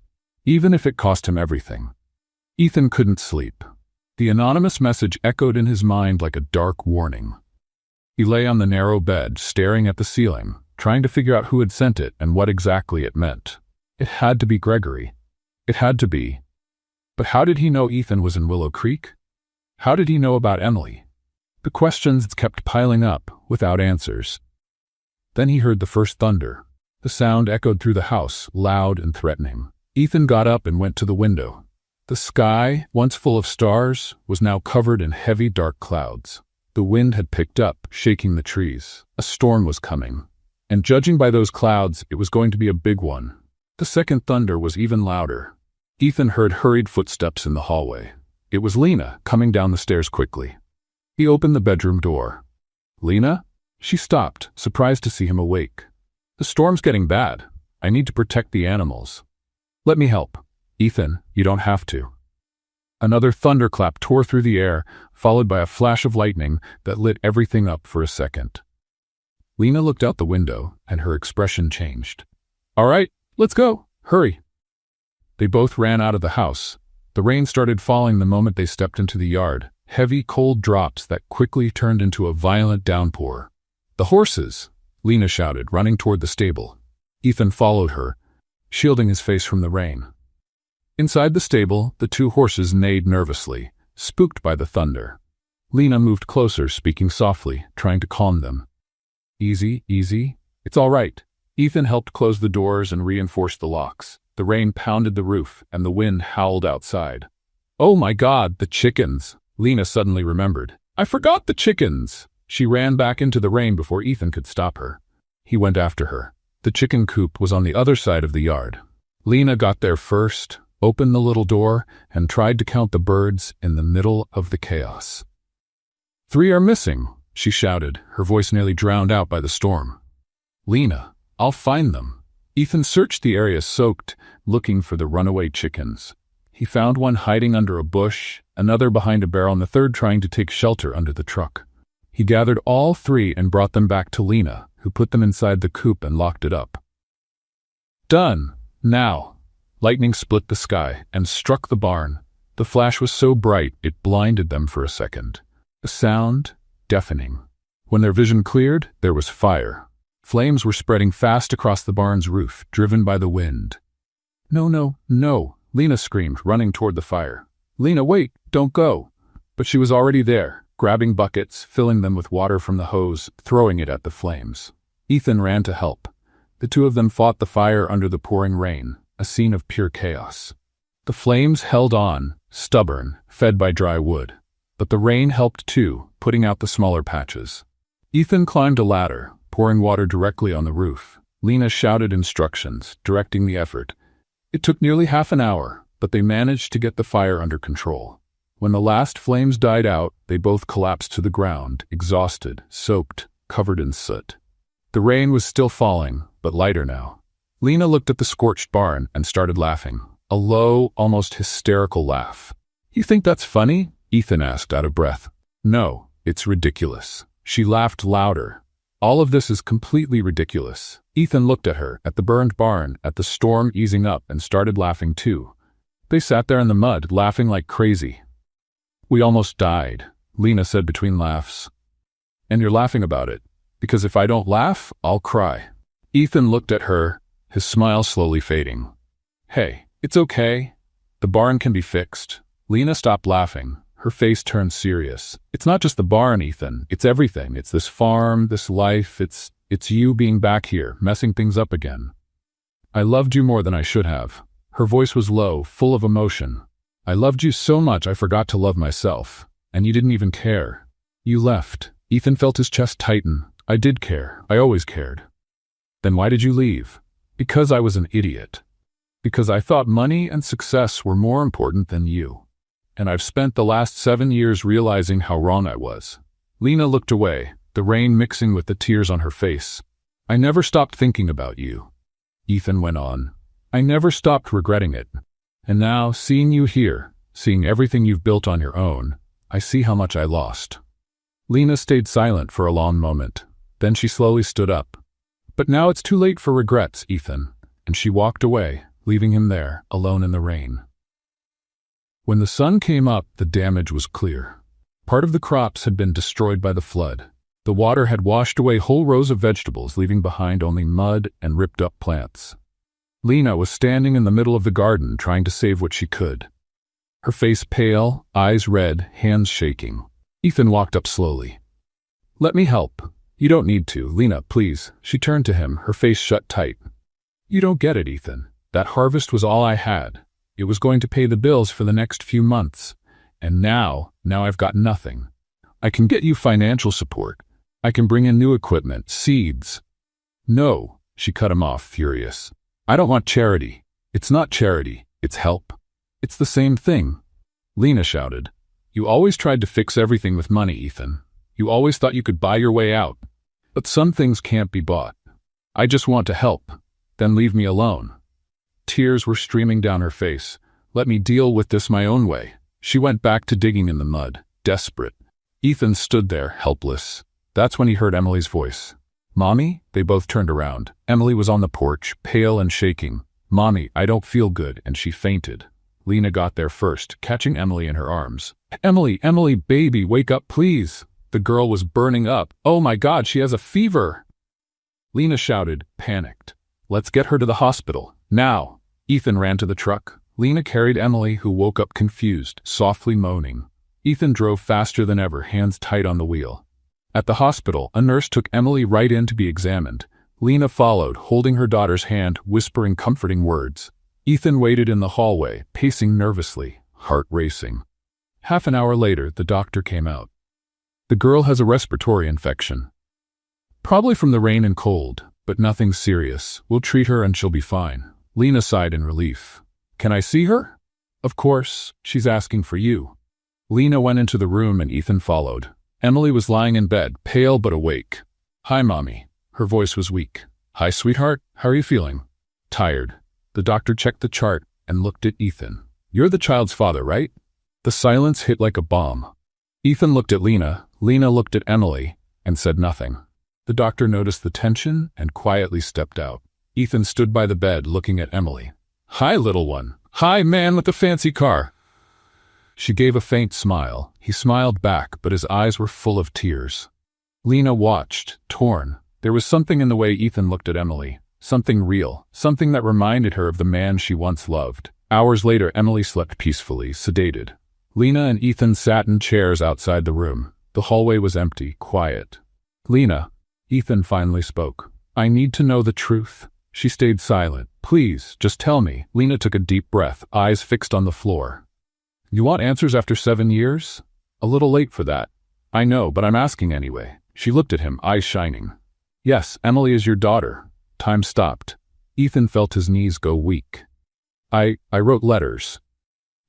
even if it cost him everything. Ethan couldn't sleep. The anonymous message echoed in his mind like a dark warning. He lay on the narrow bed, staring at the ceiling, trying to figure out who had sent it and what exactly it meant. It had to be Gregory. It had to be. But how did he know Ethan was in Willow Creek? How did he know about Emily? The questions kept piling up, without answers. Then he heard the first thunder. The sound echoed through the house, loud and threatening. Ethan got up and went to the window. The sky, once full of stars, was now covered in heavy, dark clouds. The wind had picked up, shaking the trees. A storm was coming. And judging by those clouds, it was going to be a big one. The second thunder was even louder. Ethan heard hurried footsteps in the hallway. It was Lena, coming down the stairs quickly. He opened the bedroom door. "Lena?" She stopped, surprised to see him awake. "The storm's getting bad. I need to protect the animals." "Let me help." "Ethan, you don't have to." Another thunderclap tore through the air, followed by a flash of lightning that lit everything up for a second. Lena looked out the window, and her expression changed. "All right, let's go. Hurry." They both ran out of the house. The rain started falling the moment they stepped into the yard, heavy, cold drops that quickly turned into a violent downpour. "The horses!" Lena shouted, running toward the stable. Ethan followed her, shielding his face from the rain. Inside the stable, the 2 horses neighed nervously, spooked by the thunder. Lena moved closer, speaking softly, trying to calm them. "Easy, easy. It's all right." Ethan helped close the doors and reinforce the locks. The rain pounded the roof, and the wind howled outside. "Oh my God, the chickens!" Lena suddenly remembered. "I forgot the chickens!" She ran back into the rain before Ethan could stop her. He went after her. The chicken coop was on the other side of the yard. Lena got there first, opened the little door, and tried to count the birds in the middle of the chaos. "3 are missing," she shouted, her voice nearly drowned out by the storm. "Lena, I'll find them." Ethan searched the area soaked, looking for the runaway chickens. He found one hiding under a bush, another behind a barrel, and the third trying to take shelter under the truck. He gathered all three and brought them back to Lena, who put them inside the coop and locked it up. Done. Now. Lightning split the sky and struck the barn. The flash was so bright it blinded them for a second. The sound, deafening. When their vision cleared, there was fire. Flames were spreading fast across the barn's roof, driven by the wind. No, no, no, Lena screamed, running toward the fire. Lena, wait, don't go. But she was already there, grabbing buckets, filling them with water from the hose, throwing it at the flames. Ethan ran to help. The two of them fought the fire under the pouring rain, a scene of pure chaos. The flames held on, stubborn, fed by dry wood. But the rain helped too, putting out the smaller patches. Ethan climbed a ladder, pouring water directly on the roof. Lena shouted instructions, directing the effort. It took nearly half an hour, but they managed to get the fire under control. When the last flames died out, they both collapsed to the ground, exhausted, soaked, covered in soot. The rain was still falling, but lighter now. Lena looked at the scorched barn and started laughing, a low, almost hysterical laugh. You think that's funny? Ethan asked out of breath. No, it's ridiculous. She laughed louder. All of this is completely ridiculous. Ethan looked at her, at the burned barn, at the storm easing up, and started laughing too. They sat there in the mud, laughing like crazy. We almost died, Lena said between laughs. And you're laughing about it, because if I don't laugh, I'll cry. Ethan looked at her, his smile slowly fading. Hey, it's okay. The barn can be fixed. Lena stopped laughing. Her face turned serious. It's not just the barn, Ethan. It's everything. It's this farm, this life. It's you being back here, messing things up again. I loved you more than I should have. Her voice was low, full of emotion. I loved you so much I forgot to love myself. And you didn't even care. You left. Ethan felt his chest tighten. I did care. I always cared. Then why did you leave? Because I was an idiot. Because I thought money and success were more important than you. And I've spent the last 7 years realizing how wrong I was. Lena looked away, the rain mixing with the tears on her face. I never stopped thinking about you. Ethan went on. I never stopped regretting it. And now, seeing you here, seeing everything you've built on your own, I see how much I lost. Lena stayed silent for a long moment. Then she slowly stood up. But now it's too late for regrets, Ethan. And she walked away, leaving him there, alone in the rain. When the sun came up, the damage was clear. Part of the crops had been destroyed by the flood. The water had washed away whole rows of vegetables, leaving behind only mud and ripped-up plants. Lena was standing in the middle of the garden, trying to save what she could. Her face pale, eyes red, hands shaking. Ethan walked up slowly. Let me help. You don't need to, Lena, please. She turned to him, her face shut tight. You don't get it, Ethan. That harvest was all I had. It was going to pay the bills for the next few months. And now I've got nothing. I can get you financial support. I can bring in new equipment, seeds. No, she cut him off, furious. I don't want charity. It's not charity, it's help. It's the same thing. Lena shouted. You always tried to fix everything with money, Ethan. You always thought you could buy your way out. But some things can't be bought. I just want to help. Then leave me alone. Tears were streaming down her face. Let me deal with this my own way. She went back to digging in the mud, desperate. Ethan stood there, helpless. That's when he heard Emily's voice. Mommy? They both turned around. Emily was on the porch, pale and shaking. Mommy, I don't feel good, and she fainted. Lena got there first, catching Emily in her arms. Emily, baby, wake up, please. The girl was burning up. Oh my God, she has a fever. Lena shouted, panicked. Let's get her to the hospital, now. Ethan ran to the truck. Lena carried Emily, who woke up confused, softly moaning. Ethan drove faster than ever, hands tight on the wheel. At the hospital, a nurse took Emily right in to be examined. Lena followed, holding her daughter's hand, whispering comforting words. Ethan waited in the hallway, pacing nervously, heart racing. Half an hour later, the doctor came out. The girl has a respiratory infection. Probably from the rain and cold, but nothing serious. We'll treat her and she'll be fine. Lena sighed in relief. Can I see her? Of course, she's asking for you. Lena went into the room and Ethan followed. Emily was lying in bed, pale but awake. Hi, Mommy. Her voice was weak. Hi, sweetheart. How are you feeling? tired. The doctor checked the chart and looked at Ethan. "You're the child's father, right?" The silence hit like a bomb. Ethan looked at Lena, Lena looked at Emily, and said nothing. The doctor noticed the tension and quietly stepped out. Ethan stood by the bed looking at Emily. "Hi, little one. Hi, man with the fancy car." She gave a faint smile. He smiled back, but his eyes were full of tears. Lena watched, torn. There was something in the way Ethan looked at Emily. Something real. Something that reminded her of the man she once loved. Hours later, Emily slept peacefully, sedated. Lena and Ethan sat in chairs outside the room. The hallway was empty, quiet. "Lena," Ethan finally spoke. "I need to know the truth." She stayed silent. "Please, just tell me." Lena took a deep breath, eyes fixed on the floor. "You want answers after 7 years? A little late for that. I know, but I'm asking anyway." She looked at him, eyes shining. "Yes, Emily is your daughter." Time stopped. Ethan felt his knees go weak. I wrote letters."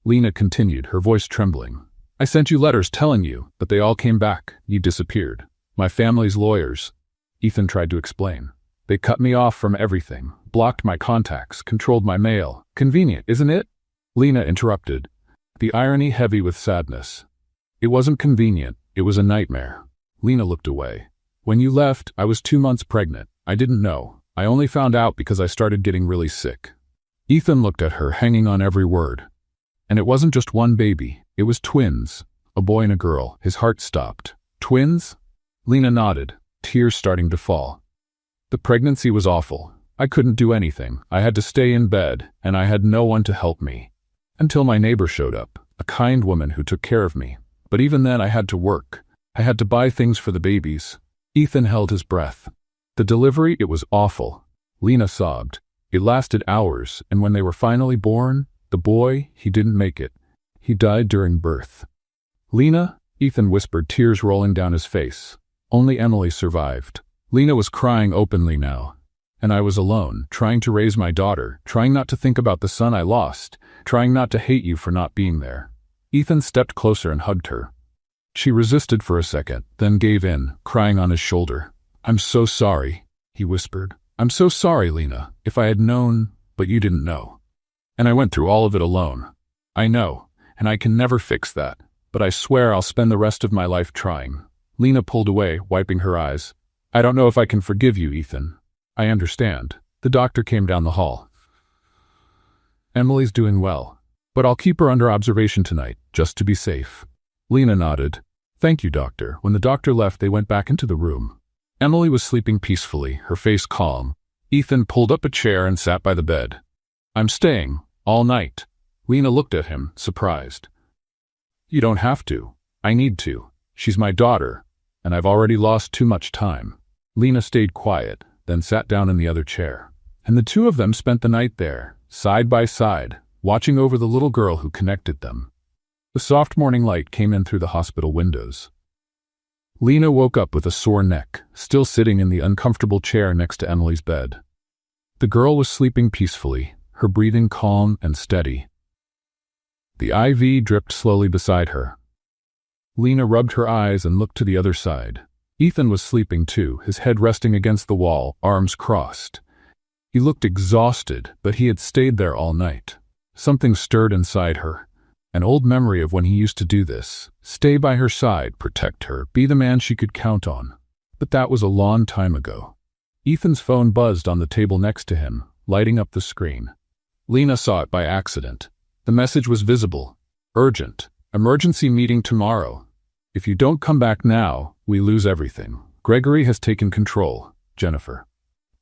Lena continued, her voice trembling. "I sent you letters telling you, but they all came back. You disappeared. My family's lawyers." Ethan tried to explain. "They cut me off from everything, blocked my contacts, controlled my mail. Convenient, isn't it?" Lena interrupted, the irony heavy with sadness. "It wasn't convenient, it was a nightmare." Lena looked away. "When you left, I was 2 months pregnant. I didn't know. I only found out because I started getting really sick." Ethan looked at her, hanging on every word. "And it wasn't just one baby, it was twins, a boy and a girl." His heart stopped. "Twins?" Lena nodded, tears starting to fall. "The pregnancy was awful. I couldn't do anything. I had to stay in bed, and I had no one to help me. Until my neighbor showed up, a kind woman who took care of me. But even then I had to work. I had to buy things for the babies." Ethan held his breath. "The delivery, it was awful." Lena sobbed. "It lasted hours, and when they were finally born, the boy, he didn't make it. He died during birth." "Lena?" Ethan whispered, tears rolling down his face. "Only Emily survived." Lena was crying openly now. "And I was alone, trying to raise my daughter, trying not to think about the son I lost, trying not to hate you for not being there." Ethan stepped closer and hugged her. She resisted for a second, then gave in, crying on his shoulder. "I'm so sorry," he whispered. "I'm so sorry, Lena. If I had known, but you didn't know. And I went through all of it alone. I know, and I can never fix that, but I swear I'll spend the rest of my life trying." Lena pulled away, wiping her eyes. "I don't know if I can forgive you, Ethan. I understand." The doctor came down the hall. "Emily's doing well, but I'll keep her under observation tonight, just to be safe." Lena nodded. "Thank you, doctor." When the doctor left, they went back into the room. Emily was sleeping peacefully, her face calm. Ethan pulled up a chair and sat by the bed. "I'm staying, all night." Lena looked at him, surprised. "You don't have to. I need to. She's my daughter, and I've already lost too much time." Lena stayed quiet, then sat down in the other chair. And the two of them spent the night there, side by side, watching over the little girl who connected them. The soft morning light came in through the hospital windows. Lena woke up with a sore neck, still sitting in the uncomfortable chair next to Emily's bed. The girl was sleeping peacefully, her breathing calm and steady. The IV dripped slowly beside her. Lena rubbed her eyes and looked to the other side. Ethan was sleeping too, his head resting against the wall, arms crossed. He looked exhausted, but he had stayed there all night. Something stirred inside her. An old memory of when he used to do this. Stay by her side, protect her, be the man she could count on. But that was a long time ago. Ethan's phone buzzed on the table next to him, lighting up the screen. Lena saw it by accident. The message was visible. "Urgent. Emergency meeting tomorrow. If you don't come back now, we lose everything. Gregory has taken control. Jennifer."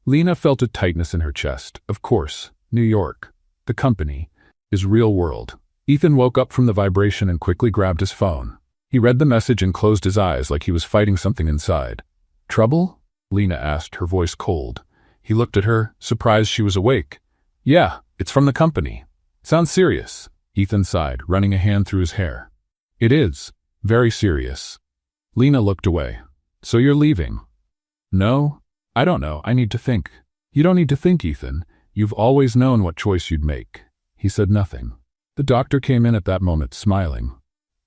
Lena felt a tightness in her chest. Of course, New York. The company is real world. Ethan woke up from the vibration and quickly grabbed his phone. He read the message and closed his eyes like he was fighting something inside. "Trouble?" Lena asked, her voice cold. He looked at her, surprised she was awake. "Yeah, it's from the company." "Sounds serious." Ethan sighed, running a hand through his hair. "It is. Very serious." Lena looked away. "So you're leaving?" "No. I don't know. I need to think." "You don't need to think, Ethan. You've always known what choice you'd make." He said nothing. The doctor came in at that moment, smiling.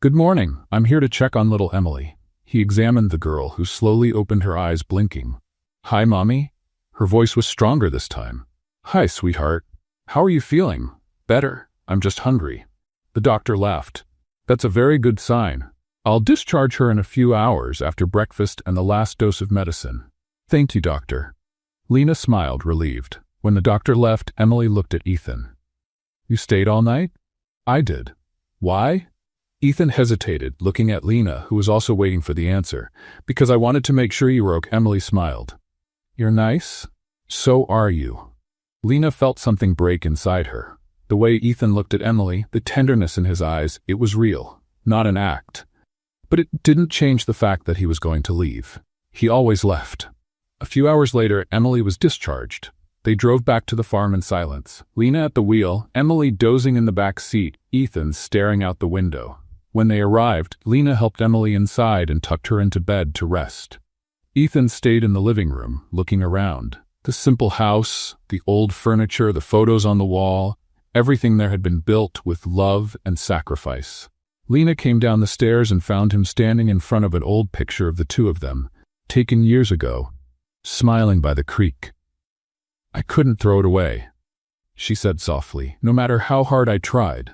"Good morning. I'm here to check on little Emily." He examined the girl, who slowly opened her eyes, blinking. "Hi, Mommy?" Her voice was stronger this time. "Hi, sweetheart. How are you feeling?" "Better. I'm just hungry." The doctor laughed. "That's a very good sign. I'll discharge her in a few hours after breakfast and the last dose of medicine." "Thank you, doctor." Lena smiled, relieved. When the doctor left, Emily looked at Ethan. "You stayed all night?" "I did." "Why?" Ethan hesitated, looking at Lena, who was also waiting for the answer. "Because I wanted to make sure you were okay." Emily smiled. "You're nice." "So are you." Lena felt something break inside her. The way Ethan looked at Emily, the tenderness in his eyes, it was real, not an act. But it didn't change the fact that he was going to leave. He always left. A few hours later, Emily was discharged. They drove back to the farm in silence. Lena at the wheel, Emily dozing in the back seat, Ethan staring out the window. When they arrived, Lena helped Emily inside and tucked her into bed to rest. Ethan stayed in the living room, looking around. The simple house, the old furniture, the photos on the wall, everything there had been built with love and sacrifice. Lena came down the stairs and found him standing in front of an old picture of the two of them, taken years ago, smiling by the creek. "I couldn't throw it away," she said softly, "no matter how hard I tried."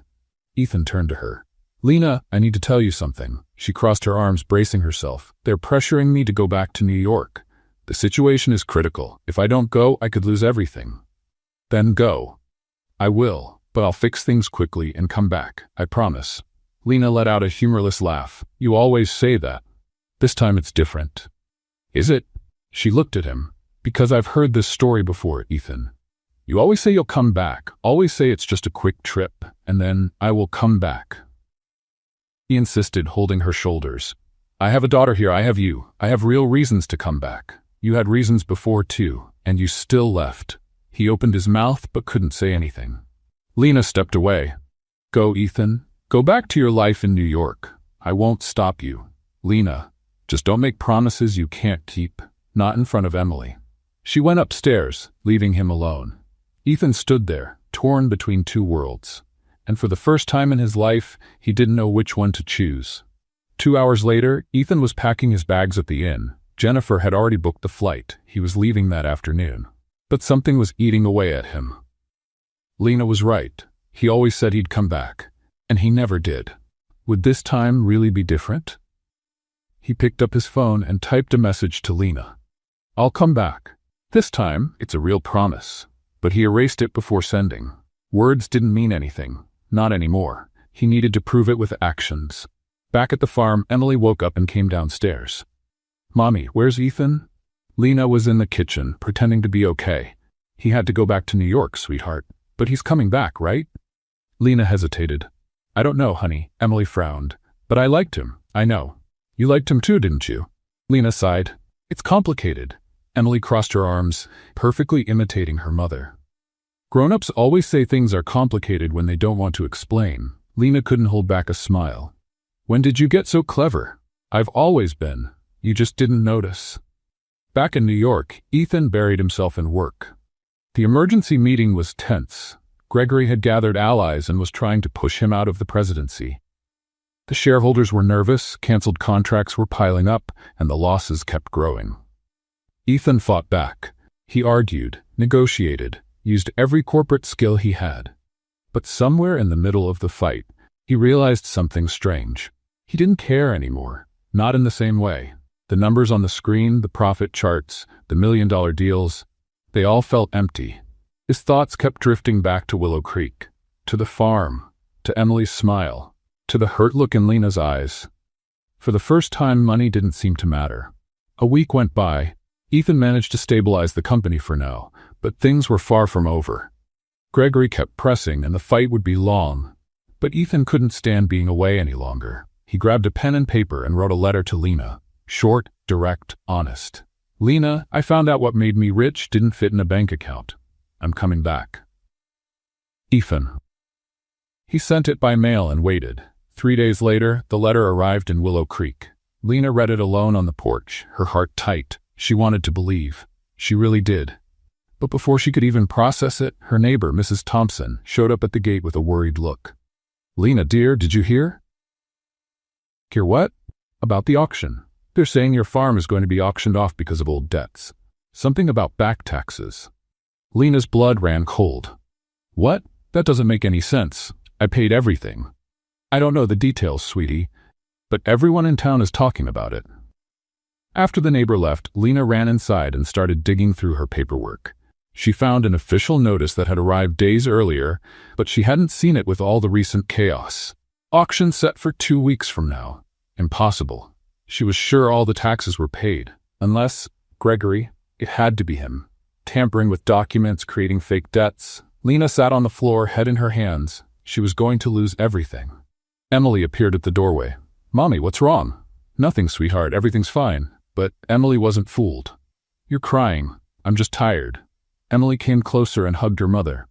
Ethan turned to her. "Lena, I need to tell you something." She crossed her arms, bracing herself. "They're pressuring me to go back to New York. The situation is critical. If I don't go, I could lose everything." "Then go." "I will, but I'll fix things quickly and come back. I promise." Lena let out a humorless laugh. "You always say that. This time it's different." "Is it?" She looked at him. "Because I've heard this story before, Ethan. You always say you'll come back, always say it's just a quick trip, and then I will come back." He insisted, holding her shoulders. "I have a daughter here, I have you. I have real reasons to come back. You had reasons before too, and you still left." He opened his mouth but couldn't say anything. Lena stepped away. "Go, Ethan. Go back to your life in New York. I won't stop you. Lena, just don't make promises you can't keep. Not in front of Emily." She went upstairs, leaving him alone. Ethan stood there, torn between two worlds. And for the first time in his life, he didn't know which one to choose. 2 hours later, Ethan was packing his bags at the inn. Jennifer had already booked the flight. He was leaving that afternoon. But something was eating away at him. Lena was right. He always said he'd come back. And he never did. Would this time really be different? He picked up his phone and typed a message to Lena. "I'll come back. This time, it's a real promise." But he erased it before sending. Words didn't mean anything. Not anymore. He needed to prove it with actions. Back at the farm, Emily woke up and came downstairs. "Mommy, where's Ethan?" Lena was in the kitchen, pretending to be okay. "He had to go back to New York, sweetheart. But he's coming back, right?" Lena hesitated. "I don't know, honey." Emily frowned. "But I liked him. I know. You liked him too, didn't you?" Lena sighed. "It's complicated." Emily crossed her arms, perfectly imitating her mother. Grown-ups always say things are complicated when they don't want to explain. Lena couldn't hold back a smile. "When did you get so clever?" "I've always been. You just didn't notice." Back in New York, Ethan buried himself in work. The emergency meeting was tense. Gregory had gathered allies and was trying to push him out of the presidency. The shareholders were nervous, canceled contracts were piling up, and the losses kept growing. Ethan fought back. He argued, negotiated, used every corporate skill he had. But somewhere in the middle of the fight, he realized something strange. He didn't care anymore, not in the same way. The numbers on the screen, the profit charts, the million-dollar deals, they all felt empty. His thoughts kept drifting back to Willow Creek, to the farm, to Emily's smile, to the hurt look in Lena's eyes. For the first time, money didn't seem to matter. A week went by. Ethan managed to stabilize the company for now, but things were far from over. Gregory kept pressing, and the fight would be long. But Ethan couldn't stand being away any longer. He grabbed a pen and paper and wrote a letter to Lena. Short, direct, honest. "Lena, I found out what made me rich didn't fit in a bank account. I'm coming back. Ethan." He sent it by mail and waited. 3 days later, the letter arrived in Willow Creek. Lena read it alone on the porch, her heart tight. She wanted to believe. She really did. But before she could even process it, her neighbor, Mrs. Thompson, showed up at the gate with a worried look. "Lena, dear, did you hear?" "Hear what?" "About the auction. They're saying your farm is going to be auctioned off because of old debts. Something about back taxes." Lena's blood ran cold. What? That doesn't make any sense. I paid everything. I don't know the details, sweetie, but everyone in town is talking about it. After the neighbor left, Lena ran inside and started digging through her paperwork. She found an official notice that had arrived days earlier, but she hadn't seen it with all the recent chaos. Auction set for 2 weeks from now. Impossible. She was sure all the taxes were paid. Unless, Gregory, it had to be him. Tampering with documents, creating fake debts. Lena sat on the floor, head in her hands. She was going to lose everything. Emily appeared at the doorway. Mommy, what's wrong? Nothing, sweetheart. Everything's fine. But Emily wasn't fooled. You're crying. I'm just tired. Emily came closer and hugged her mother.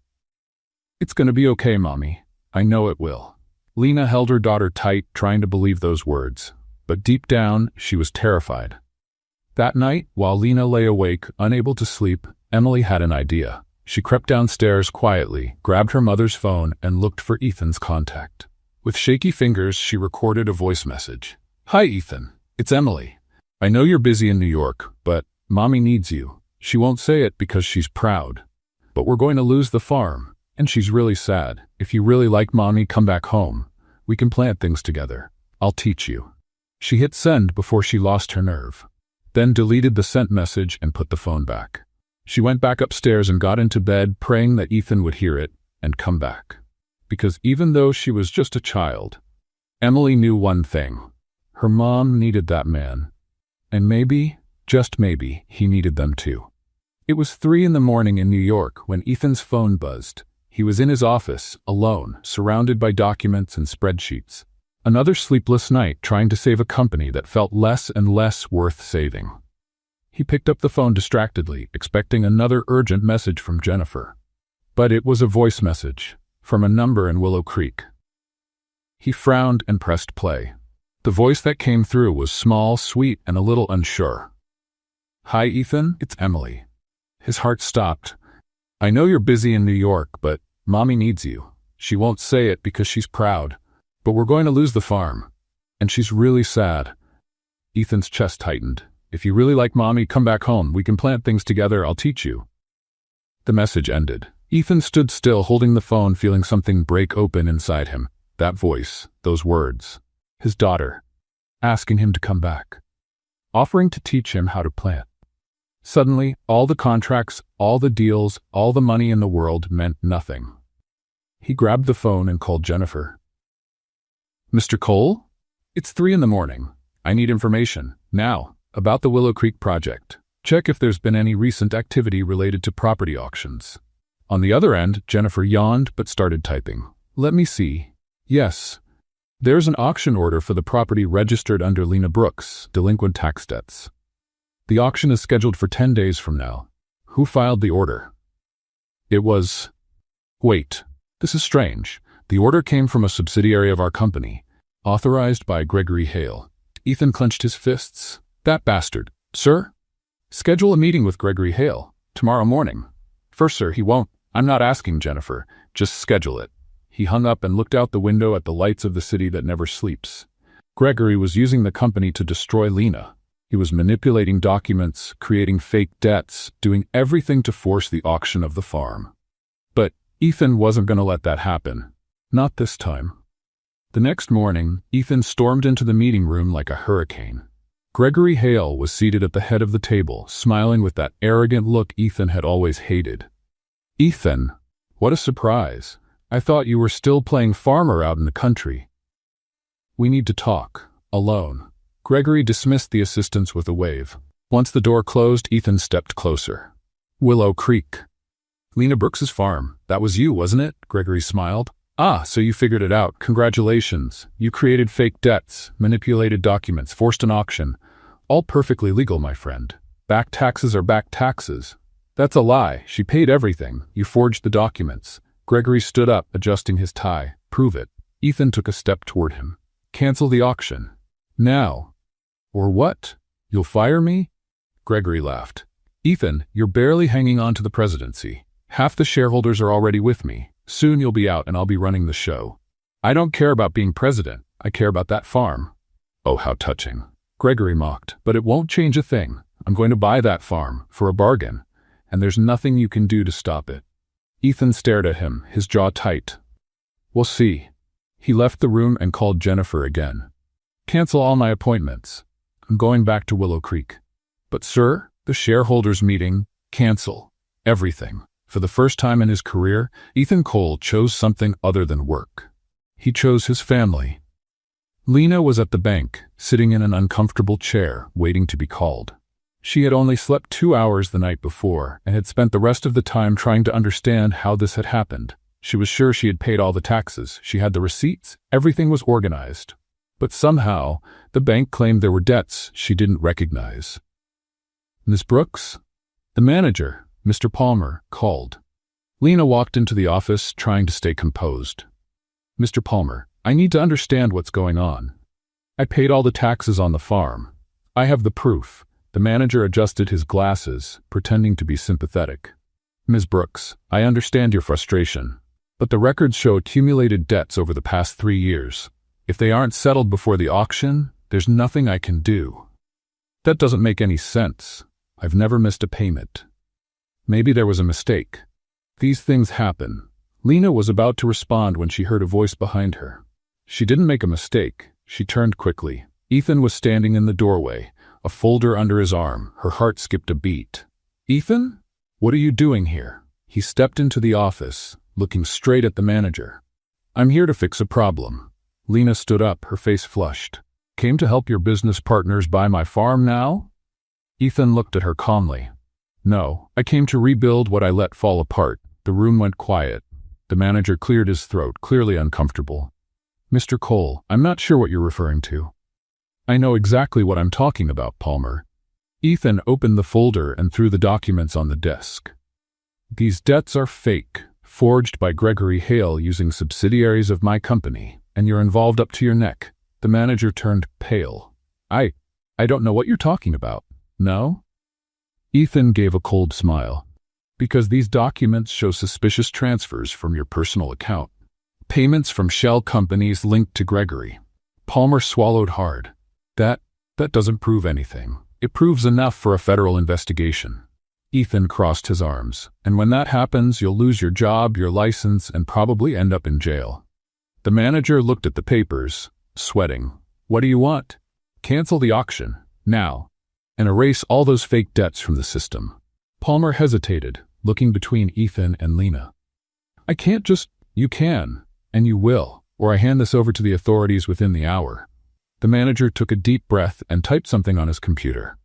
It's gonna be okay, Mommy. I know it will. Lena held her daughter tight, trying to believe those words. But deep down, she was terrified. That night, while Lena lay awake, unable to sleep, Emily had an idea. She crept downstairs quietly, grabbed her mother's phone, and looked for Ethan's contact. With shaky fingers, she recorded a voice message. Hi, Ethan. It's Emily. I know you're busy in New York, but Mommy needs you. She won't say it because she's proud. But we're going to lose the farm, and she's really sad. If you really like Mommy, come back home. We can plant things together. I'll teach you. She hit send before she lost her nerve. Then deleted the sent message and put the phone back. She went back upstairs and got into bed, praying that Ethan would hear it and come back. Because even though she was just a child, Emily knew one thing. Her mom needed that man. And maybe, just maybe, he needed them too. It was 3 in the morning in New York when Ethan's phone buzzed. He was in his office, alone, surrounded by documents and spreadsheets. Another sleepless night trying to save a company that felt less and less worth saving. He picked up the phone distractedly, expecting another urgent message from Jennifer. But it was a voice message, from a number in Willow Creek. He frowned and pressed play. The voice that came through was small, sweet, and a little unsure. Hi, Ethan, it's Emily. His heart stopped. I know you're busy in New York, but Mommy needs you. She won't say it because she's proud, but we're going to lose the farm. And she's really sad. Ethan's chest tightened. If you really like Mommy, come back home. We can plant things together. I'll teach you. The message ended. Ethan stood still, holding the phone, feeling something break open inside him. That voice, those words. His daughter, asking him to come back, offering to teach him how to plant. Suddenly, all the contracts, all the deals, all the money in the world meant nothing. He grabbed the phone and called Jennifer. Mr. Cole? It's 3 in the morning. I need information, now, about the Willow Creek project. Check if there's been any recent activity related to property auctions. On the other end, Jennifer yawned but started typing. Let me see. Yes. There's an auction order for the property registered under Lena Brooks, delinquent tax debts. The auction is scheduled for 10 days from now. Who filed the order? It was... Wait, this is strange. The order came from a subsidiary of our company, authorized by Gregory Hale. Ethan clenched his fists. That bastard. Sir? Schedule a meeting with Gregory Hale, tomorrow morning. First, sir, he won't. I'm not asking, Jennifer. Just schedule it. He hung up and looked out the window at the lights of the city that never sleeps. Gregory was using the company to destroy Lena. He was manipulating documents, creating fake debts, doing everything to force the auction of the farm. But Ethan wasn't going to let that happen. Not this time. The next morning, Ethan stormed into the meeting room like a hurricane. Gregory Hale was seated at the head of the table, smiling with that arrogant look Ethan had always hated. Ethan, what a surprise. I thought you were still playing farmer out in the country. We need to talk, alone. Gregory dismissed the assistants with a wave. Once the door closed, Ethan stepped closer. Willow Creek. Lena Brooks's farm. That was you, wasn't it? Gregory smiled. Ah, so you figured it out. Congratulations. You created fake debts, manipulated documents, forced an auction. All perfectly legal, my friend. Back taxes are back taxes. That's a lie. She paid everything. You forged the documents. Gregory stood up, adjusting his tie. Prove it. Ethan took a step toward him. Cancel the auction. Now. Or what? You'll fire me? Gregory laughed. Ethan, you're barely hanging on to the presidency. Half the shareholders are already with me. Soon you'll be out and I'll be running the show. I don't care about being president. I care about that farm. Oh, how touching. Gregory mocked. But it won't change a thing. I'm going to buy that farm, for a bargain. and there's nothing you can do to stop it. Ethan stared at him, his jaw tight. We'll see. He left the room and called Jennifer again. Cancel all my appointments. I'm going back to Willow Creek. But sir, the shareholders meeting, cancel. Everything. For the first time in his career, Ethan Cole chose something other than work. He chose his family. Lena was at the bank, sitting in an uncomfortable chair, waiting to be called. She had only slept 2 hours the night before and had spent the rest of the time trying to understand how this had happened. She was sure she had paid all the taxes, she had the receipts, everything was organized. But somehow, the bank claimed there were debts she didn't recognize. Miss Brooks? The manager, Mr. Palmer, called. Lena walked into the office, trying to stay composed. Mr. Palmer, I need to understand what's going on. I paid all the taxes on the farm. I have the proof. The manager adjusted his glasses, pretending to be sympathetic. Ms. Brooks, I understand your frustration, but the records show accumulated debts over the past 3 years. If they aren't settled before the auction, there's nothing I can do. That doesn't make any sense. I've never missed a payment. Maybe there was a mistake. These things happen. Lena was about to respond when she heard a voice behind her. She didn't make a mistake. She turned quickly. Ethan was standing in the doorway, a folder under his arm. Her heart skipped a beat. Ethan? What are you doing here? He stepped into the office, looking straight at the manager. I'm here to fix a problem. Lena stood up, her face flushed. Came to help your business partners buy my farm now? Ethan looked at her calmly. No, I came to rebuild what I let fall apart. The room went quiet. The manager cleared his throat, clearly uncomfortable. Mr. Cole, I'm not sure what you're referring to. I know exactly what I'm talking about, Palmer. Ethan opened the folder and threw the documents on the desk. These debts are fake, forged by Gregory Hale using subsidiaries of my company, and you're involved up to your neck. The manager turned pale. I don't know what you're talking about. No? Ethan gave a cold smile. Because these documents show suspicious transfers from your personal account. Payments from shell companies linked to Gregory. Palmer swallowed hard. That doesn't prove anything. It proves enough for a federal investigation. Ethan crossed his arms. And when that happens, you'll lose your job, your license, and probably end up in jail. The manager looked at the papers, sweating. What do you want? Cancel the auction, now, and erase all those fake debts from the system. Palmer hesitated, looking between Ethan and Lena. I can't just... You can, and you will, or I hand this over to the authorities within the hour. The manager took a deep breath and typed something on his computer.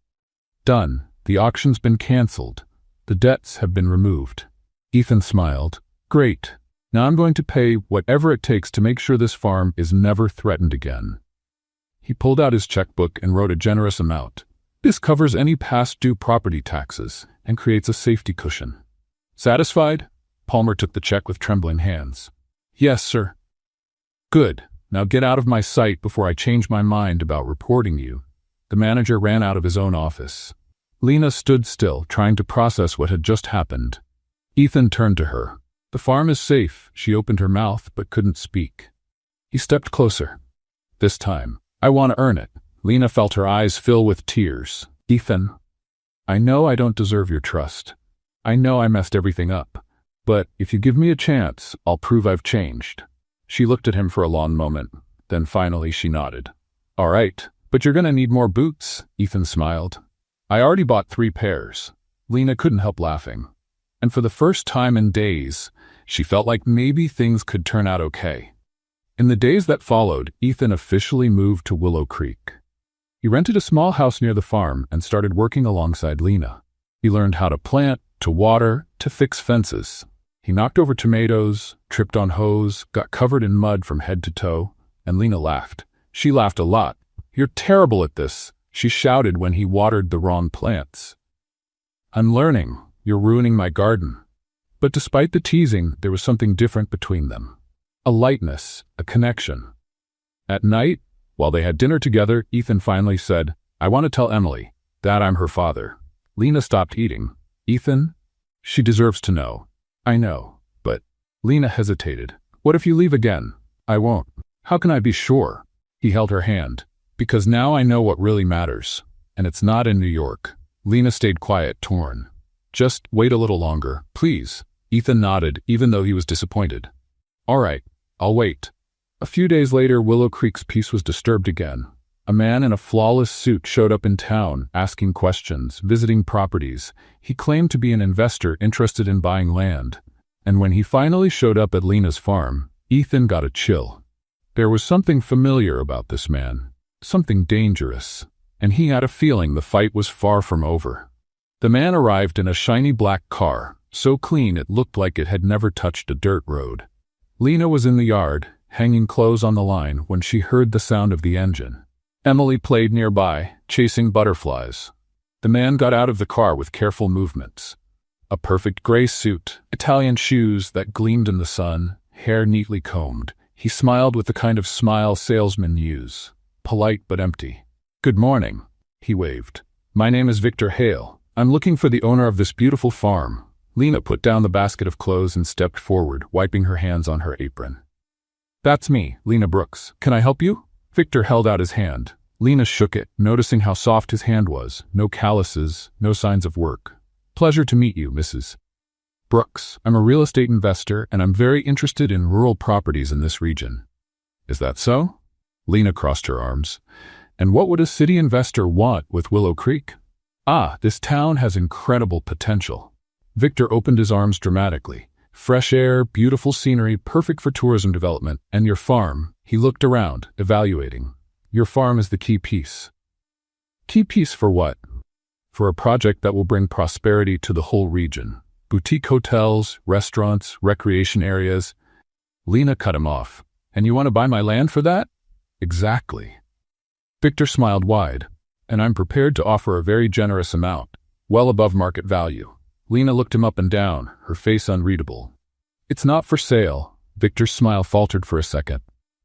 Done. The auction's been canceled. The debts have been removed. Ethan smiled. Great. Now I'm going to pay whatever it takes to make sure this farm is never threatened again. He pulled out his checkbook and wrote a generous amount. This covers any past due property taxes and creates a safety cushion. Satisfied? Palmer took the check with trembling hands. Yes, sir. Good. Now get out of my sight before I change my mind about reporting you. The manager ran out of his own office. Lena stood still, trying to process what had just happened. Ethan turned to her. The farm is safe. She opened her mouth but couldn't speak. He stepped closer. This time, I want to earn it. Lena felt her eyes fill with tears. Ethan, I know I don't deserve your trust. I know I messed everything up. But if you give me a chance, I'll prove I've changed. She looked at him for a long moment. Then finally she nodded. All right, but you're going to need more boots, Ethan smiled. I already bought 3 pairs. Lena couldn't help laughing. And for the first time in days, she felt like maybe things could turn out okay. In the days that followed, Ethan officially moved to Willow Creek. He rented a small house near the farm and started working alongside Lena. He learned how to plant, to water, to fix fences. He knocked over tomatoes, tripped on hose, got covered in mud from head to toe, and Lena laughed. She laughed a lot. You're terrible at this, she shouted when he watered the wrong plants. I'm learning. You're ruining my garden. But despite the teasing, there was something different between them. A lightness, a connection. At night, while they had dinner together, Ethan finally said, I want to tell Emily that I'm her father. Lena stopped eating. Ethan? She deserves to know. I know, but... Lena hesitated. What if you leave again? I won't. How can I be sure? He held her hand. Because now I know what really matters. And it's not in New York. Lena stayed quiet, torn. Just wait a little longer, please. Ethan nodded, even though he was disappointed. All right, I'll wait. A few days later, Willow Creek's peace was disturbed again. A man in a flawless suit showed up in town, asking questions, visiting properties. He claimed to be an investor interested in buying land. And when he finally showed up at Lena's farm, Ethan got a chill. There was something familiar about this man, something dangerous, and he had a feeling the fight was far from over. The man arrived in a shiny black car, so clean it looked like it had never touched a dirt road. Lena was in the yard, hanging clothes on the line, when she heard the sound of the engine. Emily played nearby, chasing butterflies. The man got out of the car with careful movements. A perfect gray suit, Italian shoes that gleamed in the sun, hair neatly combed. He smiled with the kind of smile salesmen use, polite but empty. Good morning, he waved. My name is Victor Hale. I'm looking for the owner of this beautiful farm. Lena put down the basket of clothes and stepped forward, wiping her hands on her apron. That's me, Lena Brooks. Can I help you? Victor held out his hand. Lena shook it, noticing how soft his hand was. No calluses, no signs of work. Pleasure to meet you, Mrs. Brooks. I'm a real estate investor, and I'm very interested in rural properties in this region. Is that so? Lena crossed her arms. And what would a city investor want with Willow Creek? This town has incredible potential. Victor opened his arms dramatically. Fresh air, beautiful scenery, perfect for tourism development. And your farm, he looked around, evaluating. Your farm is the key piece. Key piece for what? For a project that will bring prosperity to the whole region. Boutique hotels, restaurants, recreation areas. Lena cut him off. And you want to buy my land for that? Exactly. Victor smiled wide. And I'm prepared to offer a very generous amount, well above market value. Lena looked him up and down, her face unreadable. It's not for sale. Victor's smile faltered for a second.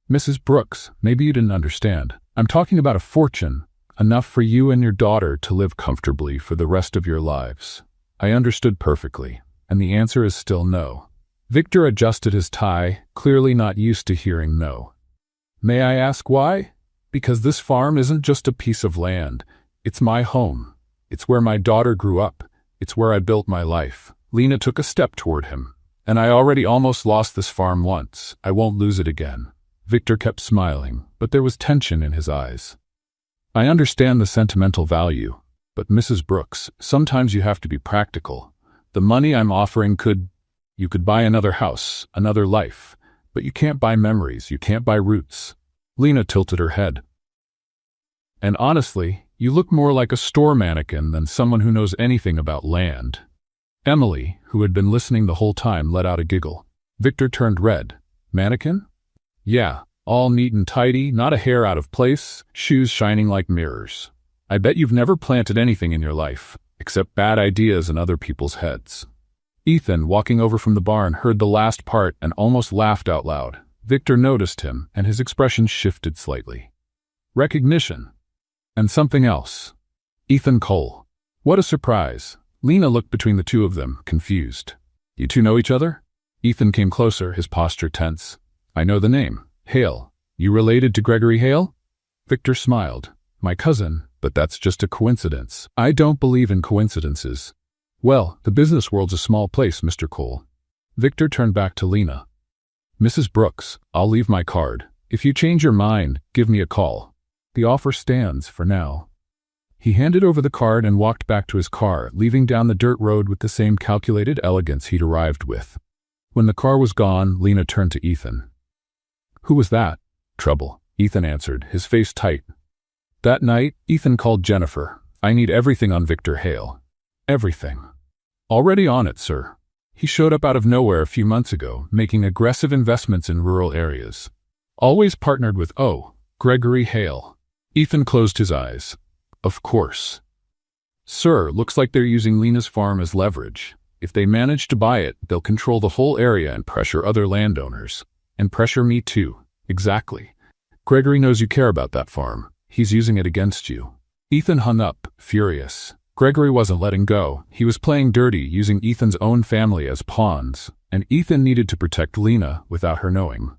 Mrs. Brooks, maybe you didn't understand. I'm talking about a fortune, enough for you and your daughter to live comfortably for the rest of your lives. I understood perfectly, and the answer is still no. Victor adjusted his tie, clearly not used to hearing no. May I ask why? Because this farm isn't just a piece of land. It's my home. It's where my daughter grew up. It's where I built my life. Lena took a step toward him. And I already almost lost this farm once. I won't lose it again. Victor kept smiling, but there was tension in his eyes. I understand the sentimental value, but Mrs. Brooks, sometimes you have to be practical. The money I'm offering you could buy another house, another life, but you can't buy memories, you can't buy roots. Lena tilted her head. And honestly, you look more like a store mannequin than someone who knows anything about land. Emily, who had been listening the whole time, let out a giggle. Victor turned red. Mannequin? Yeah, all neat and tidy, not a hair out of place, shoes shining like mirrors. I bet you've never planted anything in your life, except bad ideas in other people's heads. Ethan, walking over from the barn, heard the last part and almost laughed out loud. Victor noticed him, and his expression shifted slightly. Recognition. And something else. Ethan Cole. What a surprise. Lena looked between the two of them, confused. You two know each other? Ethan came closer, his posture tense. I know the name. Hale. You related to Gregory Hale? Victor smiled. My cousin, but that's just a coincidence. I don't believe in coincidences. Well, the business world's a small place, Mr. Cole. Victor turned back to Lena. Mrs. Brooks, I'll leave my card. If you change your mind, give me a call. The offer stands for now. He handed over the card and walked back to his car, leaving down the dirt road with the same calculated elegance he'd arrived with. When the car was gone, Lena turned to Ethan. Who was that? Trouble, Ethan answered, his face tight. That night, Ethan called Jennifer. I need everything on Victor Hale. Everything. Already on it, sir. He showed up out of nowhere a few months ago, making aggressive investments in rural areas. Always partnered with Gregory Hale. Ethan closed his eyes. Of course. Sir, looks like they're using Lena's farm as leverage. If they manage to buy it, they'll control the whole area and pressure other landowners. And pressure me too. Exactly. Gregory knows you care about that farm. He's using it against you. Ethan hung up, furious. Gregory wasn't letting go. He was playing dirty, using Ethan's own family as pawns, and Ethan needed to protect Lena without her knowing.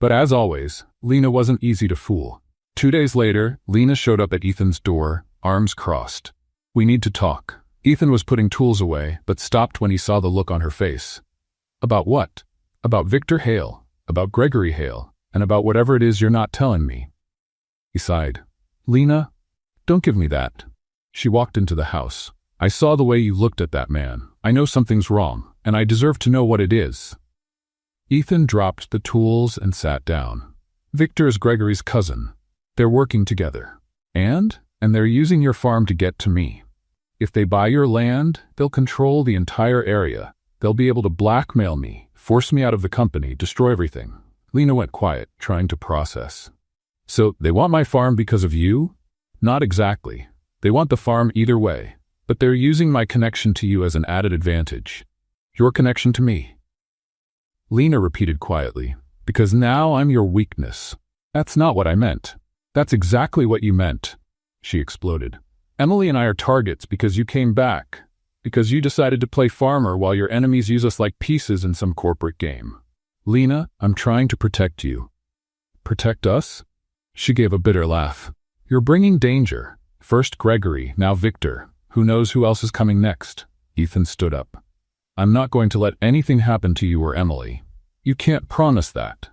But as always, Lena wasn't easy to fool. 2 days later, Lena showed up at Ethan's door, arms crossed. We need to talk. Ethan was putting tools away, but stopped when he saw the look on her face. About what? About Victor Hale, about Gregory Hale, and about whatever it is you're not telling me. He sighed. Lena, don't give me that. She walked into the house. I saw the way you looked at that man. I know something's wrong, and I deserve to know what it is. Ethan dropped the tools and sat down. Victor is Gregory's cousin. They're working together. And they're using your farm to get to me. If they buy your land, they'll control the entire area. They'll be able to blackmail me, force me out of the company, destroy everything. Lena went quiet, trying to process. So, they want my farm because of you? Not exactly. They want the farm either way, but they're using my connection to you as an added advantage. Your connection to me. Lena repeated quietly, because now I'm your weakness. That's not what I meant. That's exactly what you meant. She exploded. Emily and I are targets because you came back, because you decided to play farmer while your enemies use us like pieces in some corporate game. Lena, I'm trying to protect you. Protect us? She gave a bitter laugh. You're bringing danger. First Gregory, now Victor. Who knows who else is coming next? Ethan stood up. I'm not going to let anything happen to you or Emily. You can't promise that.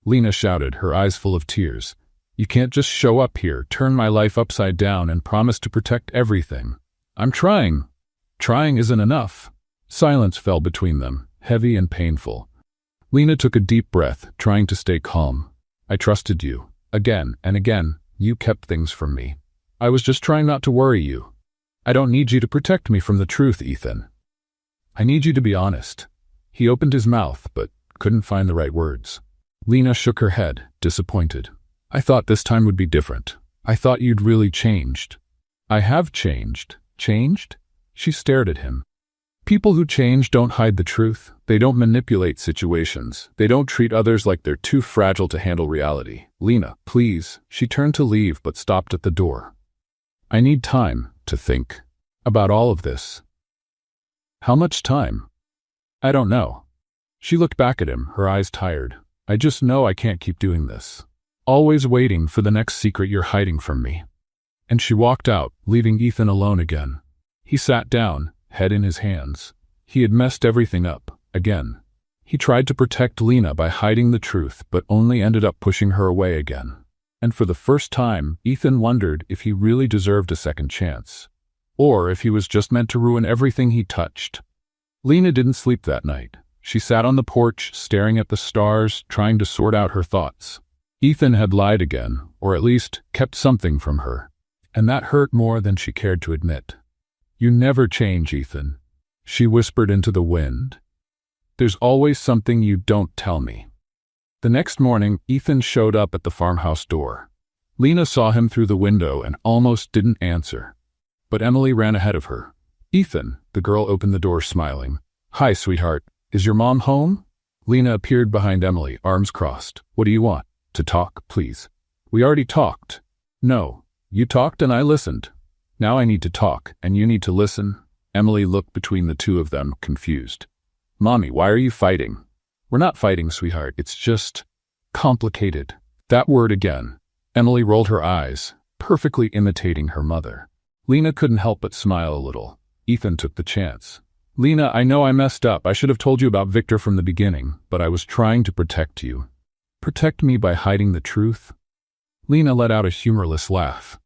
Lena shouted, her eyes full of tears. You can't just show up here, turn my life upside down, and promise to protect everything. I'm trying. Trying isn't enough. Silence fell between them, heavy and painful. Lena took a deep breath, trying to stay calm. I trusted you. Again and again, you kept things from me. I was just trying not to worry you. I don't need you to protect me from the truth, Ethan. I need you to be honest. He opened his mouth, but couldn't find the right words. Lena shook her head, disappointed. I thought this time would be different. I thought you'd really changed. I have changed. Changed? She stared at him. People who change don't hide the truth. They don't manipulate situations. They don't treat others like they're too fragile to handle reality. Lena, please. She turned to leave but stopped at the door. I need time to think about all of this. How much time? I don't know. She looked back at him, her eyes tired. I just know I can't keep doing this. Always waiting for the next secret you're hiding from me. And she walked out, leaving Ethan alone again. He sat down, head in his hands. He had messed everything up, again. He tried to protect Lena by hiding the truth, but only ended up pushing her away again. And for the first time, Ethan wondered if he really deserved a second chance. Or if he was just meant to ruin everything he touched. Lena didn't sleep that night. She sat on the porch, staring at the stars, trying to sort out her thoughts. Ethan had lied again, or at least kept something from her. And that hurt more than she cared to admit. You never change, Ethan. She whispered into the wind. There's always something you don't tell me. The next morning, Ethan showed up at the farmhouse door. Lena saw him through the window and almost didn't answer. But Emily ran ahead of her. Ethan, the girl opened the door smiling. Hi, sweetheart. Is your mom home? Lena appeared behind Emily, arms crossed. What do you want? To talk, please. We already talked. No, you talked and I listened. Now I need to talk, and you need to listen. Emily looked between the two of them, confused. Mommy, why are you fighting? We're not fighting, sweetheart. It's just complicated. That word again. Emily rolled her eyes, perfectly imitating her mother. Lena couldn't help but smile a little. Ethan took the chance. Lena, I know I messed up. I should have told you about Victor from the beginning, but I was trying to protect you. Protect me by hiding the truth? Lena let out a humorless laugh.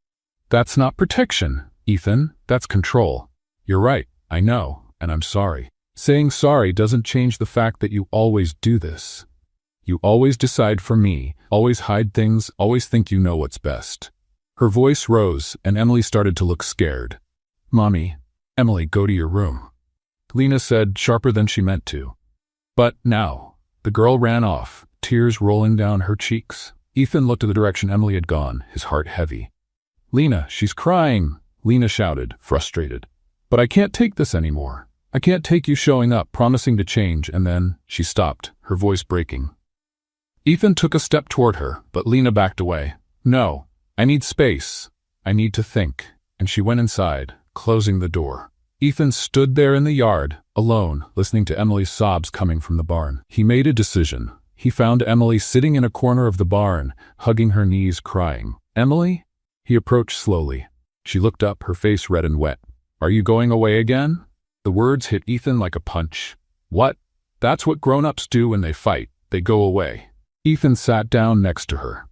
That's not protection, Ethan. That's control. You're right, I know, and I'm sorry. Saying sorry doesn't change the fact that you always do this. You always decide for me, always hide things, always think you know what's best. Her voice rose, and Emily started to look scared. Mommy, Emily, go to your room. Lena said, sharper than she meant to. But now, the girl ran off, tears rolling down her cheeks. Ethan looked at the direction Emily had gone, his heart heavy. Lena, she's crying, Lena shouted, frustrated. But I can't take this anymore. I can't take you showing up, promising to change, and then she stopped, her voice breaking. Ethan took a step toward her, but Lena backed away. No, I need space. I need to think. And she went inside, closing the door. Ethan stood there in the yard, alone, listening to Emily's sobs coming from the barn. He made a decision. He found Emily sitting in a corner of the barn, hugging her knees, crying. Emily? He approached slowly. She looked up, her face red and wet. Are you going away again? The words hit Ethan like a punch. What? That's what grown-ups do when they fight. They go away. Ethan sat down next to her.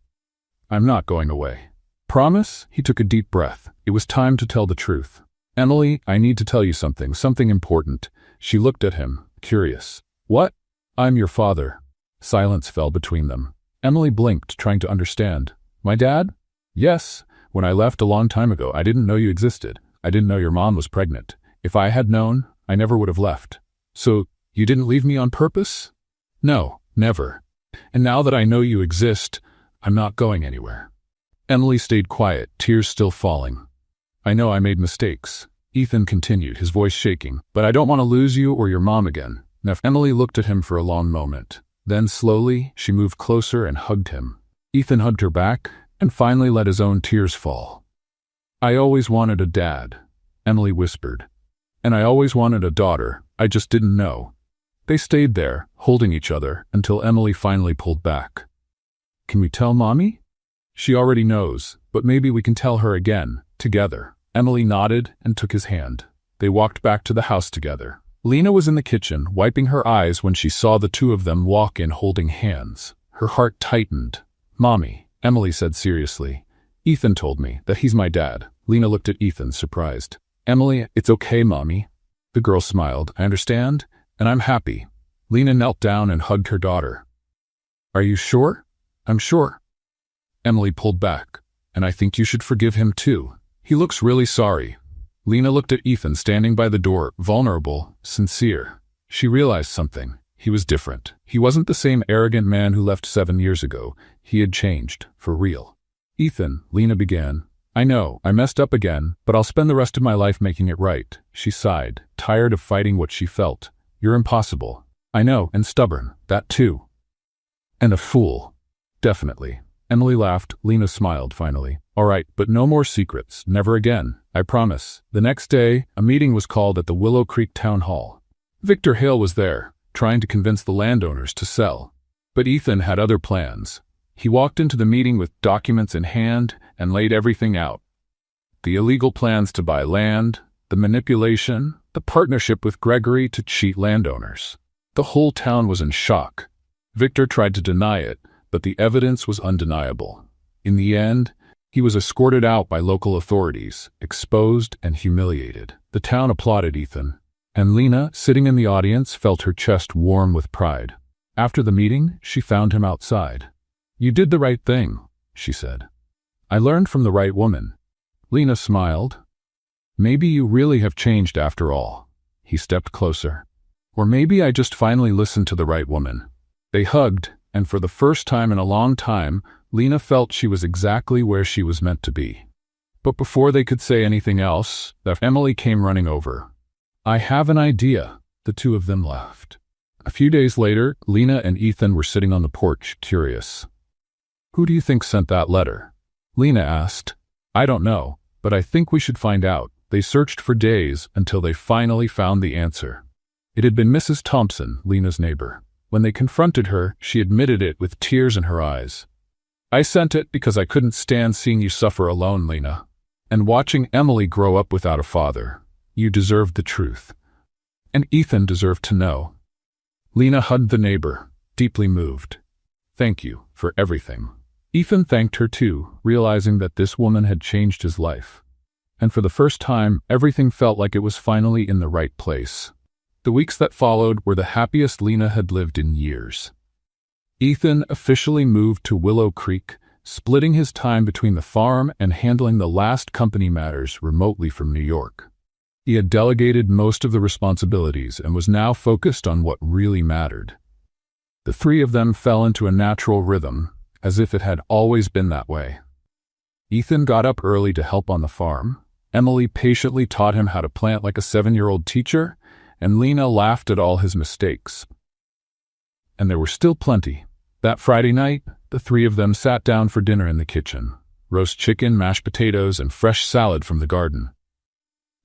I'm not going away. Promise? He took a deep breath. It was time to tell the truth. Emily, I need to tell you something important. She looked at him, curious. What? I'm your father. Silence fell between them. Emily blinked, trying to understand. My dad? Yes. When I left a long time ago, I didn't know you existed. I didn't know your mom was pregnant. If I had known, I never would have left. So, you didn't leave me on purpose? No, never. And now that I know you exist, I'm not going anywhere. Emily stayed quiet, tears still falling. I know I made mistakes. Ethan continued, his voice shaking. But I don't want to lose you or your mom again. Emily looked at him for a long moment. Then slowly, she moved closer and hugged him. Ethan hugged her back, and finally let his own tears fall. I always wanted a dad, Emily whispered. And I always wanted a daughter, I just didn't know. They stayed there, holding each other, until Emily finally pulled back. Can we tell Mommy? She already knows, but maybe we can tell her again, together. Emily nodded and took his hand. They walked back to the house together. Lena was in the kitchen, wiping her eyes when she saw the two of them walk in holding hands. Her heart tightened. Mommy, Emily said seriously. Ethan told me that he's my dad. Lena looked at Ethan, surprised. Emily, it's okay, Mommy. The girl smiled. I understand, and I'm happy. Lena knelt down and hugged her daughter. Are you sure? I'm sure. Emily pulled back. And I think you should forgive him too. He looks really sorry. Lena looked at Ethan standing by the door, vulnerable, sincere. She realized something. He was different. He wasn't the same arrogant man who left 7 years ago. He had changed, for real. Ethan, Lena began. I know, I messed up again, but I'll spend the rest of my life making it right. She sighed, tired of fighting what she felt. You're impossible. I know, and stubborn. That too. And a fool. Definitely. Emily laughed. Lena smiled finally. All right, but no more secrets. Never again. I promise. The next day, a meeting was called at the Willow Creek Town Hall. Victor Hale was there, trying to convince the landowners to sell. But Ethan had other plans. He walked into the meeting with documents in hand and laid everything out. The illegal plans to buy land, the manipulation, the partnership with Gregory to cheat landowners. The whole town was in shock. Victor tried to deny it, but the evidence was undeniable. In the end, he was escorted out by local authorities, exposed and humiliated. The town applauded Ethan, and Lena, sitting in the audience, felt her chest warm with pride. After the meeting, she found him outside. You did the right thing, she said. I learned from the right woman. Lena smiled. Maybe you really have changed after all. He stepped closer. Or maybe I just finally listened to the right woman. They hugged, and for the first time in a long time, Lena felt she was exactly where she was meant to be. But before they could say anything else, Emily came running over. I have an idea. The two of them laughed. A few days later, Lena and Ethan were sitting on the porch, curious. Who do you think sent that letter? Lena asked. I don't know, but I think we should find out. They searched for days until they finally found the answer. It had been Mrs. Thompson, Lena's neighbor. When they confronted her, she admitted it with tears in her eyes. I sent it because I couldn't stand seeing you suffer alone, Lena. And watching Emily grow up without a father. You deserved the truth. And Ethan deserved to know. Lena hugged the neighbor, deeply moved. Thank you for everything. Ethan thanked her too, realizing that this woman had changed his life. And for the first time, everything felt like it was finally in the right place. The weeks that followed were the happiest Lena had lived in years. Ethan officially moved to Willow Creek, splitting his time between the farm and handling the last company matters remotely from New York. He had delegated most of the responsibilities and was now focused on what really mattered. The three of them fell into a natural rhythm, as if it had always been that way. Ethan got up early to help on the farm. Emily patiently taught him how to plant like a 7-year-old teacher, and Lena laughed at all his mistakes. And there were still plenty. That Friday night, the three of them sat down for dinner in the kitchen. Roast chicken, mashed potatoes, and fresh salad from the garden.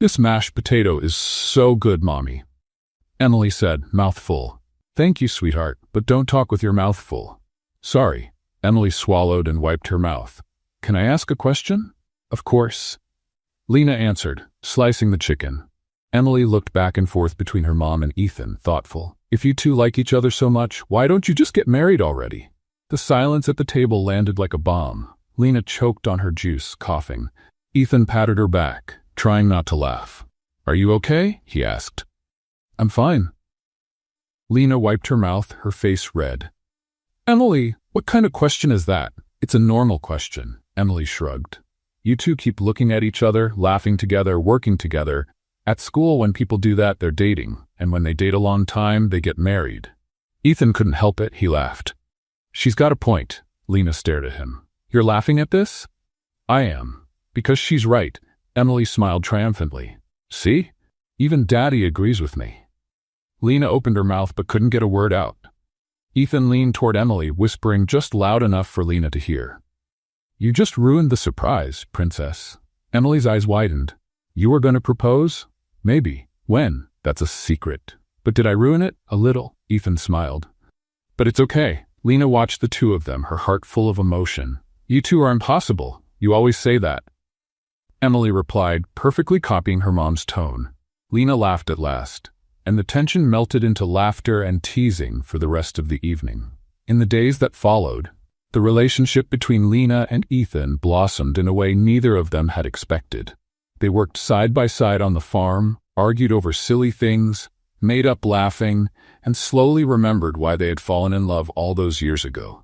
This mashed potato is so good, Mommy, Emily said, mouth full. Thank you, sweetheart, but don't talk with your mouth full. Sorry. Emily swallowed and wiped her mouth. Can I ask a question? Of course. Lena answered. Slicing the chicken, Emily looked back and forth between her mom and Ethan, thoughtful. If you two like each other so much, why don't you just get married already? The silence at the table landed like a bomb. Lena choked on her juice, coughing. Ethan patted her back, trying not to laugh. Are you okay? He asked. I'm fine. Lena wiped her mouth, her face red. Emily, what kind of question is that? It's a normal question, Emily shrugged. You two keep looking at each other, laughing together, working together. At school, when people do that, they're dating, and when they date a long time, they get married. Ethan couldn't help it, he laughed. She's got a point. Lena stared at him. You're laughing at this? I am. Because she's right. Emily smiled triumphantly. See? Even Daddy agrees with me. Lena opened her mouth but couldn't get a word out. Ethan leaned toward Emily, whispering just loud enough for Lena to hear. You just ruined the surprise, Princess. Emily's eyes widened. You were going to propose? Maybe. When? That's a secret. But did I ruin it? A little. Ethan smiled. But it's okay. Lena watched the two of them, her heart full of emotion. You two are impossible. You always say that. Emily replied, perfectly copying her mom's tone. Lena laughed at last, and the tension melted into laughter and teasing for the rest of the evening. In the days that followed, the relationship between Lena and Ethan blossomed in a way neither of them had expected. They worked side by side on the farm, argued over silly things, made up laughing, and slowly remembered why they had fallen in love all those years ago.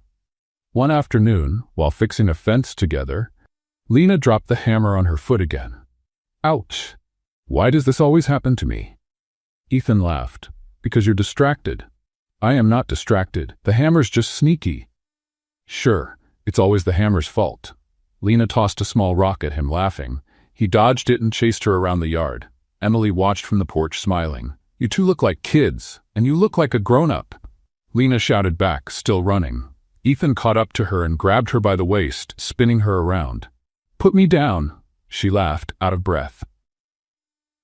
One afternoon, while fixing a fence together, Lena dropped the hammer on her foot again. Ouch! Why does this always happen to me? Ethan laughed. Because you're distracted. I am not distracted. The hammer's just sneaky. Sure, it's always the hammer's fault. Lena tossed a small rock at him, laughing. He dodged it and chased her around the yard. Emily watched from the porch, smiling. You two look like kids, and you look like a grown-up. Lena shouted back, still running. Ethan caught up to her and grabbed her by the waist, spinning her around. Put me down, she laughed, out of breath.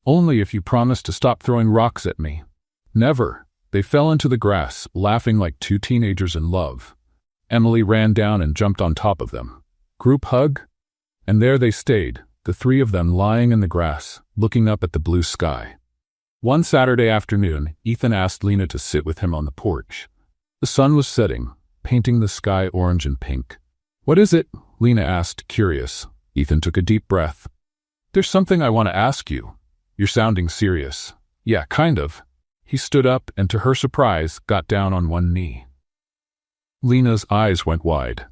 Only if you promise to stop throwing rocks at me. Never. They fell into the grass, laughing like two teenagers in love. Emily ran down and jumped on top of them. Group hug? And there they stayed, the three of them lying in the grass, looking up at the blue sky. One Saturday afternoon, Ethan asked Lena to sit with him on the porch. The sun was setting, painting the sky orange and pink. What is it? Lena asked, curious. Ethan took a deep breath. There's something I want to ask you. You're sounding serious. Yeah, kind of. He stood up and, to her surprise, got down on one knee. Lena's eyes went wide.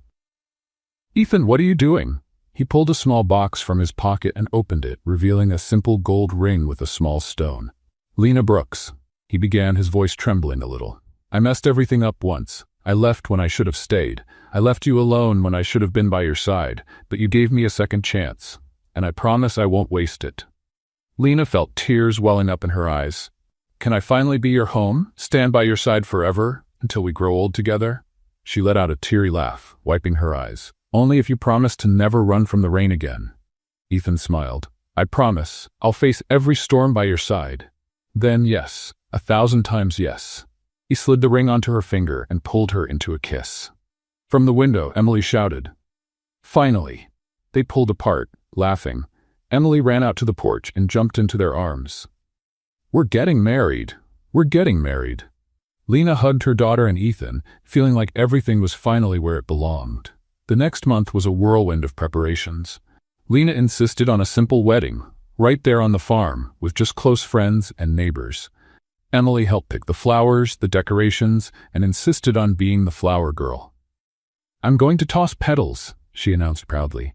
Ethan, what are you doing? He pulled a small box from his pocket and opened it, revealing a simple gold ring with a small stone. Lena Brooks, he began, his voice trembling a little. I messed everything up once. I left when I should have stayed. I left you alone when I should have been by your side, but you gave me a second chance, and I promise I won't waste it. Lena felt tears welling up in her eyes. Can I finally be your home, stand by your side forever, until we grow old together? She let out a teary laugh, wiping her eyes. Only if you promise to never run from the rain again. Ethan smiled. I promise. I'll face every storm by your side. Then yes, 1,000 times yes. He slid the ring onto her finger and pulled her into a kiss. From the window, Emily shouted. Finally. They pulled apart, laughing. Emily ran out to the porch and jumped into their arms. We're getting married. We're getting married. Lena hugged her daughter and Ethan, feeling like everything was finally where it belonged. The next month was a whirlwind of preparations. Lena insisted on a simple wedding, right there on the farm, with just close friends and neighbors. Emily helped pick the flowers, the decorations, and insisted on being the flower girl. I'm going to toss petals, she announced proudly.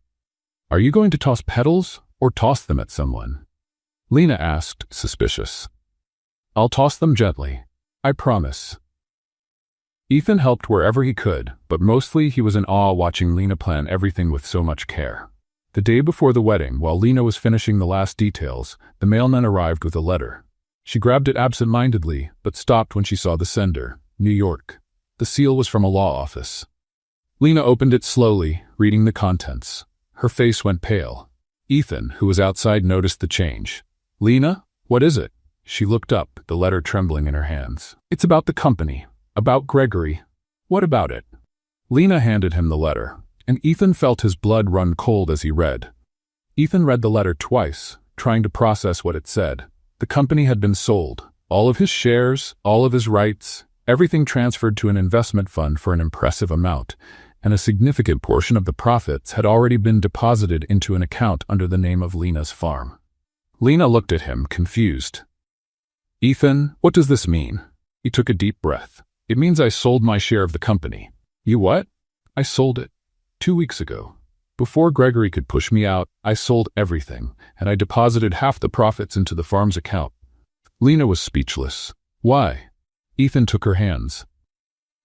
Are you going to toss petals, or toss them at someone? Lena asked, suspicious. I'll toss them gently. I promise. Ethan helped wherever he could, but mostly he was in awe watching Lena plan everything with so much care. The day before the wedding, while Lena was finishing the last details, the mailman arrived with a letter. She grabbed it absent-mindedly, but stopped when she saw the sender, New York. The seal was from a law office. Lena opened it slowly, reading the contents. Her face went pale. Ethan, who was outside, noticed the change. Lena, what is it? She looked up, the letter trembling in her hands. It's about the company. About Gregory. What about it? Lena handed him the letter, and Ethan felt his blood run cold as he read. Ethan read the letter twice, trying to process what it said. The company had been sold. All of his shares, all of his rights, everything transferred to an investment fund for an impressive amount, and a significant portion of the profits had already been deposited into an account under the name of Lena's farm. Lena looked at him, confused. "Ethan, what does this mean?" He took a deep breath. "It means I sold my share of the company." "You what?" "I sold it 2 weeks ago. Before Gregory could push me out, I sold everything, and I deposited half the profits into the farm's account." Lena was speechless. "Why?" Ethan took her hands.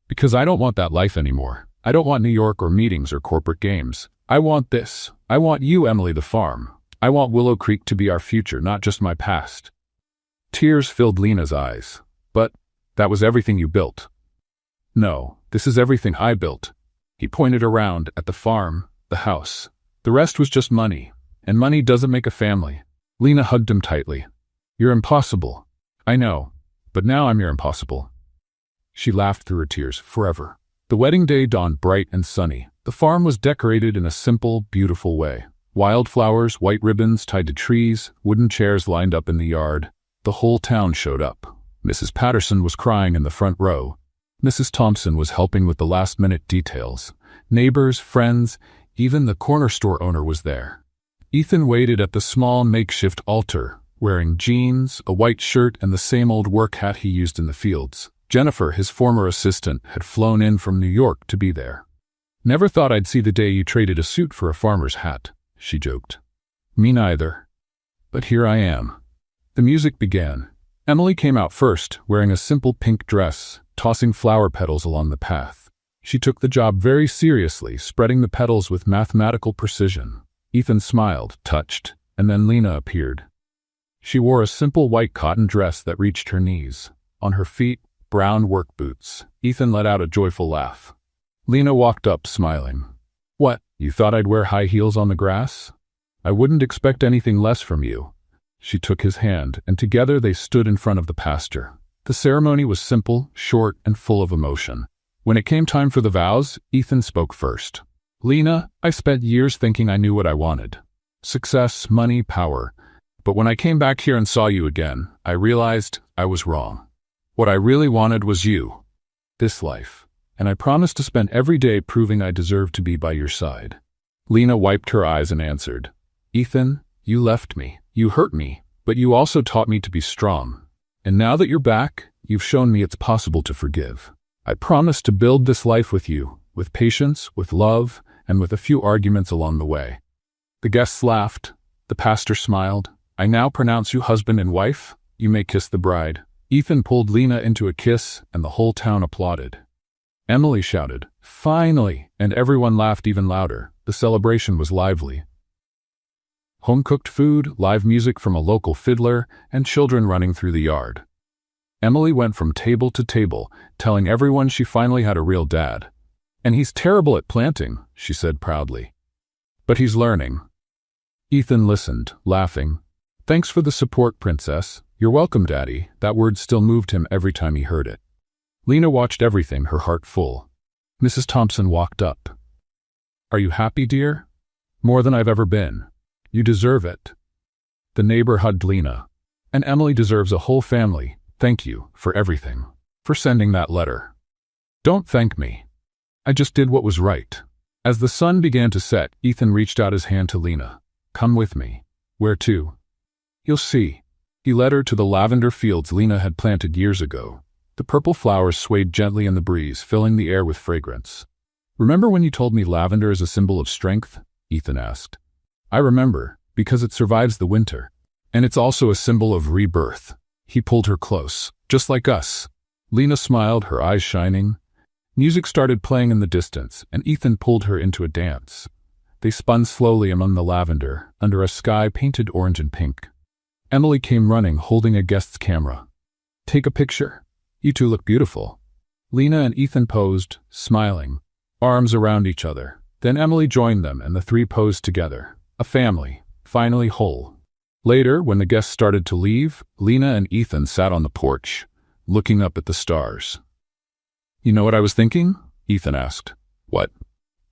"Because I don't want that life anymore. I don't want New York or meetings or corporate games. I want this. I want you, Emily, the farm. I want Willow Creek to be our future, not just my past." Tears filled Lena's eyes. "But that was everything you built." "No, this is everything I built." He pointed around at the farm, the house. "The rest was just money, and money doesn't make a family." Lena hugged him tightly. "You're impossible." "I know, but now I'm your impossible." She laughed through her tears. Forever. The wedding day dawned bright and sunny. The farm was decorated in a simple, beautiful way. Wildflowers, white ribbons tied to trees, wooden chairs lined up in the yard. The whole town showed up. Mrs. Patterson was crying in the front row. Mrs. Thompson was helping with the last-minute details. Neighbors, friends, even the corner store owner was there. Ethan waited at the small makeshift altar, wearing jeans, a white shirt, and the same old work hat he used in the fields. Jennifer, his former assistant, had flown in from New York to be there. "Never thought I'd see the day you traded a suit for a farmer's hat," she joked. "Me neither. But here I am." The music began. Emily came out first, wearing a simple pink dress, tossing flower petals along the path. She took the job very seriously, spreading the petals with mathematical precision. Ethan smiled, touched, and then Lena appeared. She wore a simple white cotton dress that reached her knees. On her feet, brown work boots. Ethan let out a joyful laugh. Lena walked up, smiling. "What, you thought I'd wear high heels on the grass? I wouldn't expect anything less from you." She took his hand, and together they stood in front of the pastor. The ceremony was simple, short, and full of emotion. When it came time for the vows, Ethan spoke first. "Lena, I spent years thinking I knew what I wanted. Success, money, power. But when I came back here and saw you again, I realized I was wrong. What I really wanted was you. This life. And I promised to spend every day proving I deserved to be by your side." Lena wiped her eyes and answered, "Ethan, you left me. You hurt me, but you also taught me to be strong. And now that you're back, you've shown me it's possible to forgive. I promise to build this life with you, with patience, with love, and with a few arguments along the way." The guests laughed. The pastor smiled. "I now pronounce you husband and wife. You may kiss the bride." Ethan pulled Lena into a kiss, and the whole town applauded. Emily shouted, "Finally!" and everyone laughed even louder. The celebration was lively. Home-cooked food, live music from a local fiddler, and children running through the yard. Emily went from table to table, telling everyone she finally had a real dad. "And he's terrible at planting," she said proudly. "But he's learning." Ethan listened, laughing. "Thanks for the support, Princess. You're welcome, Daddy." That word still moved him every time he heard it. Lena watched everything, her heart full. Mrs. Thompson walked up. "Are you happy, dear?" "More than I've ever been." "You deserve it." The neighbor hugged Lena. "And Emily deserves a whole family. Thank you for everything. For sending that letter." "Don't thank me. I just did what was right." As the sun began to set, Ethan reached out his hand to Lena. "Come with me." "Where to?" "You'll see." He led her to the lavender fields Lena had planted years ago. The purple flowers swayed gently in the breeze, filling the air with fragrance. "Remember when you told me lavender is a symbol of strength?" Ethan asked. "I remember, because it survives the winter. And it's also a symbol of rebirth." He pulled her close. "Just like us." Lena smiled, her eyes shining. Music started playing in the distance, and Ethan pulled her into a dance. They spun slowly among the lavender, under a sky painted orange and pink. Emily came running, holding a guest's camera. "Take a picture. You two look beautiful." Lena and Ethan posed, smiling, arms around each other. Then Emily joined them, and the three posed together. A family, finally whole. Later, when the guests started to leave, Lena and Ethan sat on the porch, looking up at the stars. "You know what I was thinking?" Ethan asked. "What?"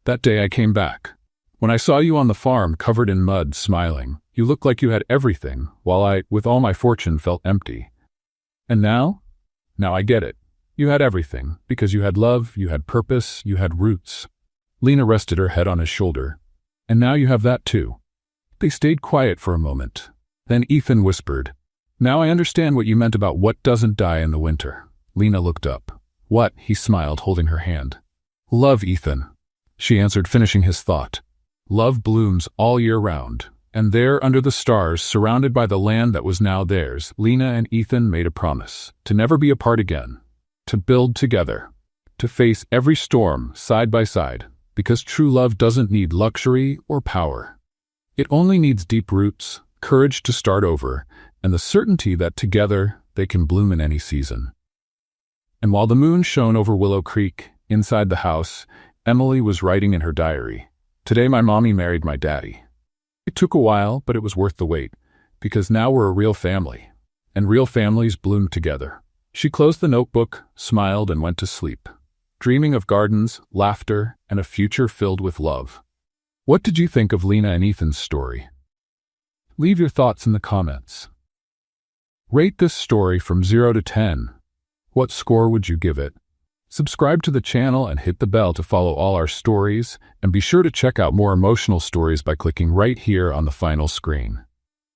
"That day I came back. When I saw you on the farm, covered in mud, smiling. You looked like you had everything, while I, with all my fortune, felt empty. And now? Now I get it. You had everything, because you had love, you had purpose, you had roots. Lena rested her head on his shoulder. And now you have that too. They stayed quiet for a moment. Then Ethan whispered, "Now I understand what you meant about what doesn't die in the winter." Lena looked up. "What?" He smiled, holding her hand. "Love, Ethan," she answered, finishing his thought. "Love blooms all year round." And there, under the stars, surrounded by the land that was now theirs, Lena and Ethan made a promise to never be apart again, to build together, to face every storm side by side, because true love doesn't need luxury or power. It only needs deep roots, courage to start over, and the certainty that together they can bloom in any season. And while the moon shone over Willow Creek, inside the house, Emily was writing in her diary, "Today my mommy married my daddy. It took a while, but it was worth the wait, because now we're a real family, and real families bloom together." She closed the notebook, smiled, and went to sleep, dreaming of gardens, laughter, and a future filled with love. What did you think of Lena and Ethan's story? Leave your thoughts in the comments. Rate this story from 0 to 10. What score would you give it? Subscribe to the channel and hit the bell to follow all our stories, and be sure to check out more emotional stories by clicking right here on the final screen.